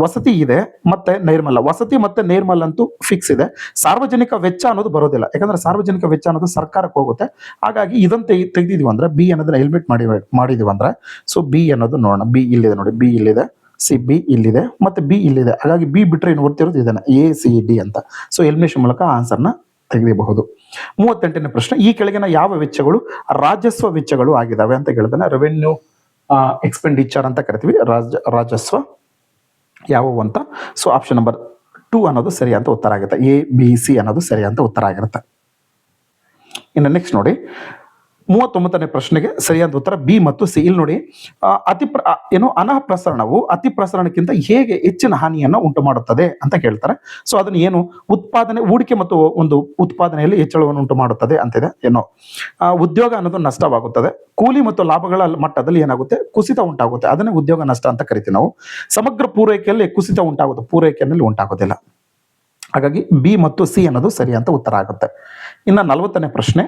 Speaker 1: ವಸತಿ ಇದೆ, ಮತ್ತೆ ನೈರ್ಮಲ್ಯ. ವಸತಿ ಮತ್ತೆ ನೈರ್ಮಲ್ಯ ಅಂತೂ ಫಿಕ್ಸ್ ಇದೆ. ಸಾರ್ವಜನಿಕ ವೆಚ್ಚ ಅನ್ನೋದು ಬರೋದಿಲ್ಲ, ಯಾಕಂದ್ರೆ ಸಾರ್ವಜನಿಕ ವೆಚ್ಚ ಅನ್ನೋದು ಸರ್ಕಾರಕ್ಕೆ ಹೋಗುತ್ತೆ. ಹಾಗಾಗಿ ಇದನ್ನ ತೆಗೆದಿದೀವಿ ಅಂದ್ರೆ, ಬಿ ಅನ್ನೋದನ್ನ ಹೆಲ್ಮೆಟ್ ಮಾಡಿದೀವಿ ಅಂದ್ರೆ, ಸೊ ಬಿ ಅನ್ನೋದು ನೋಡೋಣ. ಬಿ ಇಲ್ಲಿದೆ ನೋಡಿ, ಬಿ ಇಲ್ಲಿದೆ, B ಇಲ್ಲಿದೆ, ಮತ್ತೆ ಬಿ ಇಲ್ಲಿದೆ. ಹಾಗಾಗಿ ಬಿ ಬಿಟ್ರೆ ಇನ್ನು ಓದ್ತಿರೋದು ಇದನ್ನ ACD ಅಂತ. ಸೊ ಎಲಿಮಿನೇಷನ್ ಮೂಲಕ ಆನ್ಸರ್ನ ತೆಗೆಯಬಹುದು. 38ನೇ ಪ್ರಶ್ನೆ. ಈ ಕೆಳಗಿನ ಯಾವ ವೆಚ್ಚಗಳು ರಾಜಸ್ವ ವೆಚ್ಚಗಳು ಆಗಿದಾವೆ ಅಂತ ಹೇಳ್ತಾನೆ. ರೆವೆನ್ಯೂ ಎಕ್ಸ್ಪೆಂಡಿಚರ್ ಅಂತ ಕರಿತೀವಿ, ರಾಜಸ್ವ ಯಾವುವು ಅಂತ. ಸೊ ಆಪ್ಷನ್ ನಂಬರ್ 2 ಅನ್ನೋದು ಸರಿಯಾದ ಉತ್ತರ ಆಗುತ್ತೆ. ABC ಅನ್ನೋದು ಸರಿಯಾದ ಉತ್ತರ ಆಗಿರುತ್ತೆ. ಇನ್ನು ನೆಕ್ಸ್ಟ್ ನೋಡಿ, 39ನೇ ಪ್ರಶ್ನೆಗೆ ಸರಿಯಾದ ಉತ್ತರ B ಮತ್ತು C. ಇಲ್ಲಿ ನೋಡಿ, ಅನಹ ಪ್ರಸರಣವು ಅತಿ ಪ್ರಸರಣಕ್ಕಿಂತ ಹೇಗೆ ಹೆಚ್ಚಿನ ಹಾನಿಯನ್ನು ಉಂಟು ಮಾಡುತ್ತದೆ ಅಂತ ಕೇಳ್ತಾರೆ. ಸೊ ಅದನ್ನ ಏನು, ಉತ್ಪಾದನೆ, ಹೂಡಿಕೆ ಮತ್ತು ಒಂದು ಉತ್ಪಾದನೆಯಲ್ಲಿ ಹೆಚ್ಚಳವನ್ನು ಉಂಟು ಮಾಡುತ್ತದೆ ಅಂತಿದೆ. ಏನೋ ಉದ್ಯೋಗ ಅನ್ನೋದು ನಷ್ಟವಾಗುತ್ತದೆ. ಕೂಲಿ ಮತ್ತು ಲಾಭಗಳ ಮಟ್ಟದಲ್ಲಿ ಏನಾಗುತ್ತೆ, ಕುಸಿತ ಉಂಟಾಗುತ್ತೆ. ಅದನ್ನೇ ಉದ್ಯೋಗ ನಷ್ಟ ಅಂತ ಕರಿತೀವಿ ನಾವು. ಸಮಗ್ರ ಪೂರೈಕೆಯಲ್ಲಿ ಕುಸಿತ ಉಂಟಾಗುತ್ತೆ, ಪೂರೈಕೆಯಲ್ಲಿ ಉಂಟಾಗೋದಿಲ್ಲ. ಹಾಗಾಗಿ B ಮತ್ತು C ಅನ್ನೋದು ಸರಿಯಾದ ಉತ್ತರ ಆಗುತ್ತೆ. ಇನ್ನು 40ನೇ ಪ್ರಶ್ನೆ.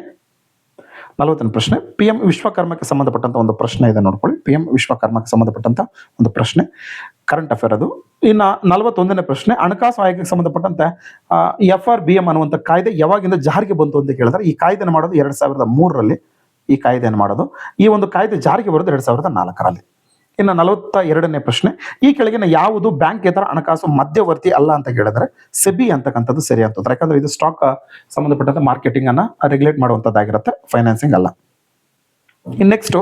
Speaker 1: PM ವಿಶ್ವಕರ್ಮಕ್ಕೆ ಸಂಬಂಧಪಟ್ಟಂತ ಒಂದು ಪ್ರಶ್ನೆ ಇದೆ, ನೋಡ್ಕೊಳ್ಳಿ. PM ವಿಶ್ವಕರ್ಮಕ್ಕೆ ಸಂಬಂಧಪಟ್ಟಂತ ಒಂದು ಪ್ರಶ್ನೆ, ಕರೆಂಟ್ ಅಫೇರ್ ಅದು. ಇನ್ನ 41ನೇ ಪ್ರಶ್ನೆ. ಹಣಕಾಸು ಆಯೋಗಕ್ಕೆ ಸಂಬಂಧಪಟ್ಟಂತೆ FRBM ಅನ್ನುವಂಥ ಕಾಯ್ದೆ ಯಾವಾಗಿಂದ ಜಾರಿಗೆ ಬಂತು ಅಂತ ಕೇಳಿದ್ರೆ, ಈ ಕಾಯ್ದೆನ ಮಾಡೋದು 2003ರಲ್ಲಿ. ಈ ಕಾಯ್ದೆಯನ್ನು ಮಾಡೋದು. ಈ ಒಂದು ಕಾಯ್ದೆ ಜಾರಿಗೆ ಬರೋದು 2004ರಲ್ಲಿ. ಇನ್ನು 42ನೇ ಪ್ರಶ್ನೆ, ಈ ಕೆಳಗಿನ ಯಾವುದು ಬ್ಯಾಂಕೇತರ ಹಣಕಾಸು ಮಧ್ಯವರ್ತಿ ಅಲ್ಲ ಅಂತ ಕೇಳಿದ್ರೆ ಸೆಬಿ ಅಂತಕ್ಕಂಥದ್ದು ಸರಿ ಅಂತ. ಯಾಕಂದ್ರೆ ಇದು ಸ್ಟಾಕ್ ಸಂಬಂಧಪಟ್ಟಂತ ಮಾರ್ಕೆಟಿಂಗ್ ಅನ್ನ ರೆಗ್ಯುಲೇಟ್ ಮಾಡುವಂತದ್ದಾಗಿರುತ್ತೆ, ಫೈನಾನ್ಸಿಂಗ್ ಅಲ್ಲ. ನೆಕ್ಸ್ಟ್,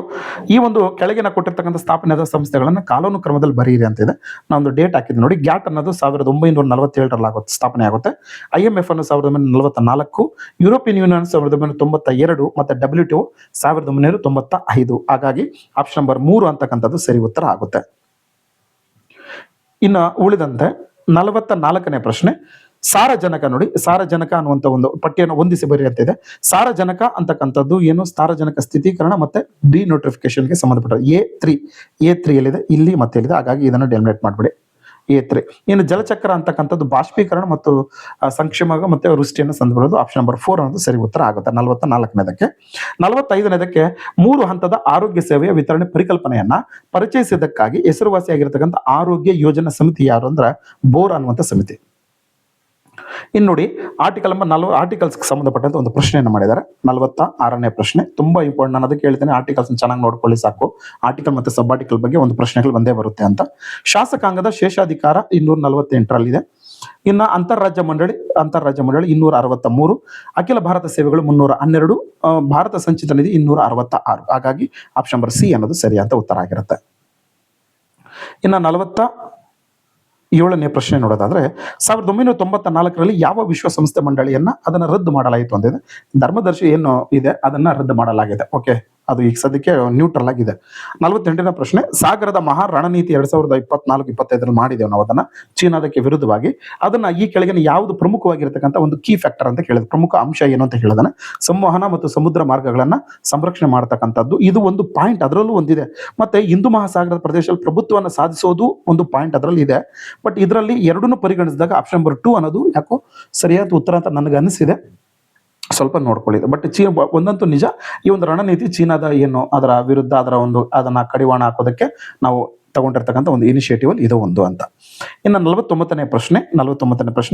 Speaker 1: ಈ ಒಂದು ಕೆಳಗಿನ ಕೊಟ್ಟಿರ್ತಕ್ಕಂಥ ಸ್ಥಾಪನೆಯಾದ ಸಂಸ್ಥೆಗಳನ್ನ ಕಾನೂನು ಕ್ರಮದಲ್ಲಿ ಬರೀರಿ ಅಂತ ಇದೆ. ನಾನೊಂದು ಡೇಟ್ ಹಾಕಿದ್ದು ನೋಡಿ. ಗ್ಯಾಟ್ ಅನ್ನೋದು 1947ರಲ್ಲಿ ಆಗುತ್ತೆ, ಸ್ಥಾಪನೆ ಆಗುತ್ತೆ. IMF ಅನ್ನು 1944, ಯುರೋಪಿಯನ್ ಯೂನಿಯನ್ 1992 ಮತ್ತೆ WTO 1995. ಹಾಗಾಗಿ ಆಪ್ಷನ್ ನಂಬರ್ 3 ಅಂತಕ್ಕಂಥದ್ದು ಸರಿ ಉತ್ತರ ಆಗುತ್ತೆ. ಇನ್ನು ಉಳಿದಂತೆ 44ನೇ ಪ್ರಶ್ನೆ, ಸಾರಜನಕ ನೋಡಿ. ಸಾರಜನಕ ಅನ್ನುವಂಥ ಒಂದು ಪಟ್ಟಿಯನ್ನು ಹೊಂದಿಸಿ ಬರಿ ಅಂತ ಇದೆ. ಸಾರಜನಕ ಅಂತಕ್ಕಂಥದ್ದು ಏನು? ಸಾರಜನಕ ಸ್ಥಿತೀಕರಣ ಮತ್ತೆ ಡಿನೋಟಿಫಿಕೇಶನ್ಗೆ ಸಂಬಂಧಪಟ್ಟ A3 ಎಲ್ಲಿದೆ? ಇಲ್ಲಿ ಮತ್ತೆ ಎಲ್ಲಿದೆ. ಹಾಗಾಗಿ ಇದನ್ನು ಡೆಲಿಮಿನೇಟ್ ಮಾಡಿಬಿಡಿ, A3. ಇನ್ನು ಜಲಚಕ್ರ ಅಂತಕ್ಕಂಥದ್ದು ಬಾಷ್ಪೀಕರಣ ಮತ್ತು ಸಂಕ್ಷೇಮ ಮತ್ತೆ ವೃಷ್ಟಿಯನ್ನು ಸಂದರ್ಭ. ಆಪ್ಷನ್ ನಂಬರ್ 4 ಅನ್ನೋದು ಸರಿ ಉತ್ತರ ಆಗುತ್ತೆ 44ನೇದಕ್ಕೆ. 45ನೇದಕ್ಕೆ 3 ಹಂತದ ಆರೋಗ್ಯ ಸೇವೆಯ ವಿತರಣೆ ಪರಿಕಲ್ಪನೆಯನ್ನ ಪರಿಚಯಿಸಿದ್ದಕ್ಕಾಗಿ ಹೆಸರುವಾಸಿಯಾಗಿರ್ತಕ್ಕಂಥ ಆರೋಗ್ಯ ಯೋಜನಾ ಸಮಿತಿ ಯಾರು ಅಂದ್ರೆ ಬೋರ್ ಅನ್ನುವಂಥ ಸಮಿತಿ. ಇನ್ನು ನೋಡಿ, ಆರ್ಟಿಕಲ್ಸ್ ಸಂಬಂಧಪಟ್ಟಂತ ಒಂದು ಪ್ರಶ್ನೆಯನ್ನು ಮಾಡಿದ್ದಾರೆ. 46ನೇ ಪ್ರಶ್ನೆ ತುಂಬಾ ಇಂಪಾರ್ಟೆಂಟ್. ನಾನು ಅದಕ್ಕೆ ಹೇಳ್ತೇನೆ, ಆರ್ಟಿಕಲ್ಸ್ ಚೆನ್ನಾಗಿ ನೋಡ್ಕೊಳ್ಳಿ ಸಾಕು. ಆರ್ಟಿಕಲ್ ಮತ್ತೆ ಸಬ್ ಆರ್ಟಿಕಲ್ ಬಗ್ಗೆ ಒಂದು ಪ್ರಶ್ನೆಗಳು ಬಂದೇ ಬರುತ್ತೆ ಅಂತ. ಶಾಸಕಾಂಗದ ಶೇಷಾಧಿಕಾರ 248ರಲ್ಲಿದೆ. ಇನ್ನು ಅಂತಾರಾಜ್ಯ ಮಂಡಳಿ 263, ಅಖಿಲ ಭಾರತ ಸೇವೆಗಳು 312, ಭಾರತ ಸಂಚಿತ ನಿಧಿ 266. ಹಾಗಾಗಿ ಆಪ್ಷನ್ ನಂಬರ್ ಸಿ ಅನ್ನೋದು ಸರಿ ಅಂತ ಉತ್ತರ ಆಗಿರುತ್ತೆ. ಇನ್ನು 47ನೇ ಪ್ರಶ್ನೆ ನೋಡೋದಾದ್ರೆ 1994ರಲ್ಲಿ ಯಾವ ವಿಶ್ವಸಂಸ್ಥೆ ಮಂಡಳಿಯನ್ನ ಅದನ್ನ ರದ್ದು ಮಾಡಲಾಯಿತು ಅಂತಿದೆ. ಧರ್ಮದರ್ಶಿ ಏನು ಇದೆ ಅದನ್ನ ರದ್ದು ಮಾಡಲಾಗಿದೆ. ಓಕೆ, ಅದು ಈಗ ಸದ್ಯಕ್ಕೆ ನ್ಯೂಟ್ರಲ್ ಆಗಿದೆ. 48ನೇ ಪ್ರಶ್ನೆ, ಸಾಗರದ ಮಹಾ ರಣನೀತಿ 2024-25 ಮಾಡಿದ್ದೇವೆ ನಾವು ಅದನ್ನ, ಚೀನಾದಕ್ಕೆ ವಿರುದ್ಧವಾಗಿ. ಅದನ್ನ ಈ ಕೆಳಗಿನ ಯಾವುದು ಪ್ರಮುಖವಾಗಿರ್ತಕ್ಕಂಥ ಒಂದು ಕೀ ಫ್ಯಾಕ್ಟರ್ ಅಂತ ಕೇಳಿದ್ರೆ, ಪ್ರಮುಖ ಅಂಶ ಏನು ಅಂತ ಹೇಳಿದಾನೆ. ಸಂವಹನ ಮತ್ತು ಸಮುದ್ರ ಮಾರ್ಗಗಳನ್ನ ಸಂರಕ್ಷಣೆ ಮಾಡತಕ್ಕಂಥದ್ದು ಇದು ಒಂದು ಪಾಯಿಂಟ್, ಅದರಲ್ಲೂ ಒಂದಿದೆ. ಮತ್ತೆ ಹಿಂದೂ ಮಹಾಸಾಗರದ ಪ್ರದೇಶದಲ್ಲಿ ಪ್ರಭುತ್ವವನ್ನು ಸಾಧಿಸೋದು ಒಂದು ಪಾಯಿಂಟ್ ಅದರಲ್ಲಿ ಇದೆ. ಬಟ್ ಇದರಲ್ಲಿ ಎರಡನ್ನೂ ಪರಿಗಣಿಸಿದಾಗ ಆಪ್ಷನ್ ನಂಬರ್ 2 ಅನ್ನೋದು ಯಾಕೋ ಸರಿಯಾದ ಉತ್ತರ ಅಂತ ನನಗೆ ಅನಿಸಿದೆ. ಸ್ವಲ್ಪ ನೋಡ್ಕೊಳ್ಳಿ. ಬಟ್ ಒಂದಂತೂ ನಿಜ, ಈ ಒಂದು ರಣನೀತಿ ಚೀನಾದ ಏನು ಅದರ ವಿರುದ್ಧ ಅದನ್ನ ಕಡಿವಾಣ ಹಾಕೋದಕ್ಕೆ ನಾವು ತಗೊಂಡಿರ್ತಕ್ಕಂಥ ಒಂದು ಇನಿಷಿಯೇಟಿವ್ ಇದು ಒಂದು ಅಂತ. ಇನ್ನು 49ನೇ ಪ್ರಶ್ನೆ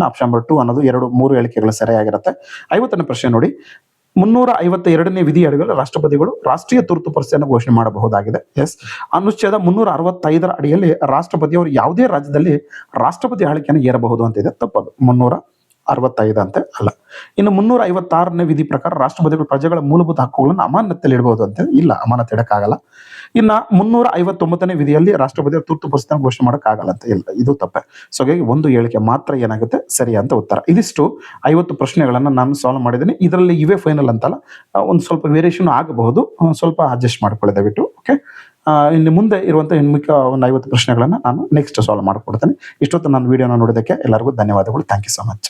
Speaker 1: ಆಪ್ಷನ್ ನಂಬರ್ 2 ಅನ್ನೋದು 3 ಹೇಳಿಕೆಗಳು ಸರಿಯಾಗಿರುತ್ತೆ. 50ನೇ ಪ್ರಶ್ನೆ ನೋಡಿ, 352ನೇ ವಿಧಿ ಅಡಿಯಲ್ಲಿ ರಾಷ್ಟ್ರಪತಿಗಳು ರಾಷ್ಟ್ರೀಯ ತುರ್ತು ಪರಿಸ್ಥಿತಿಯನ್ನು ಘೋಷಣೆ ಮಾಡಬಹುದಾಗಿದೆ. ಎಸ್, ಅನುಚ್ಛೇದ 365ರ ಅಡಿಯಲ್ಲಿ ರಾಷ್ಟ್ರಪತಿಯವರು ಯಾವುದೇ ರಾಜ್ಯದಲ್ಲಿ ರಾಷ್ಟ್ರಪತಿ ಆಳ್ವಿಕೆಯನ್ನು ಏರಬಹುದು ಅಂತ ಇದೆ. ತಪ್ಪದು, 365 ಅಂತೆ ಅಲ್ಲ. ಇನ್ನು 356ನೇ ವಿಧಿ ಪ್ರಕಾರ ರಾಷ್ಟ್ರಪತಿಗಳು ಪ್ರಜೆಗಳ ಮೂಲಭೂತ ಹಕ್ಕುಗಳನ್ನು ಅಮಾನತಲ್ಲಿ ಇಡಬಹುದು ಅಂತ ಇಲ್ಲ, ಅಮಾನತ್ ಇಡಕ್ಕಾಗಲ್ಲ. ಇನ್ನ 359ನೇ ವಿಧಿಯಲ್ಲಿ ರಾಷ್ಟ್ರಪತಿ ತುರ್ತು ಪರಿಸ್ಥಿತಿಯನ್ನು ಘೋಷಣೆ ಮಾಡೋಕ್ಕಾಗಲ್ಲ ಅಂತ ಇಲ್ಲ, ಇದು ತಪ್ಪೆ. ಸೊ ಹಾಗಾಗಿ ಒಂದು ಹೇಳಿಕೆ ಮಾತ್ರ ಏನಾಗುತ್ತೆ ಸರಿ ಅಂತ ಉತ್ತರ. ಇದಿಷ್ಟು 50 ಪ್ರಶ್ನೆಗಳನ್ನ ನಾನು ಸಾಲ್ವ್ ಮಾಡಿದ್ದೀನಿ. ಇದರಲ್ಲಿ ಇವೇ ಫೈನಲ್ ಅಂತಲ್ಲ, ಒಂದು ಸ್ವಲ್ಪ ವೇರಿಯೇಷನ್ ಆಗಬಹುದು, ಸ್ವಲ್ಪ ಅಡ್ಜಸ್ಟ್ ಮಾಡ್ಕೊಳ್ಳಿ ದಯವಿಟ್ಟು. ಓಕೆ, ಇನ್ನು ಮುಂದೆ ಇರುವಂಥ ಮಿಕ್ಕ ಒಂದು 50 ಪ್ರಶ್ನೆಗಳನ್ನ ನಾನು ನೆಕ್ಸ್ಟ್ ಸಾಲ್ವ್ ಮಾಡ್ಕೊಡ್ತೇನೆ. ಇಷ್ಟೊತ್ತು ನಾನು ವಿಡಿಯೋನ ನೋಡೋದಕ್ಕೆ ಎಲ್ಲರಿಗೂ ಧನ್ಯವಾದಗಳು. Thank you so much.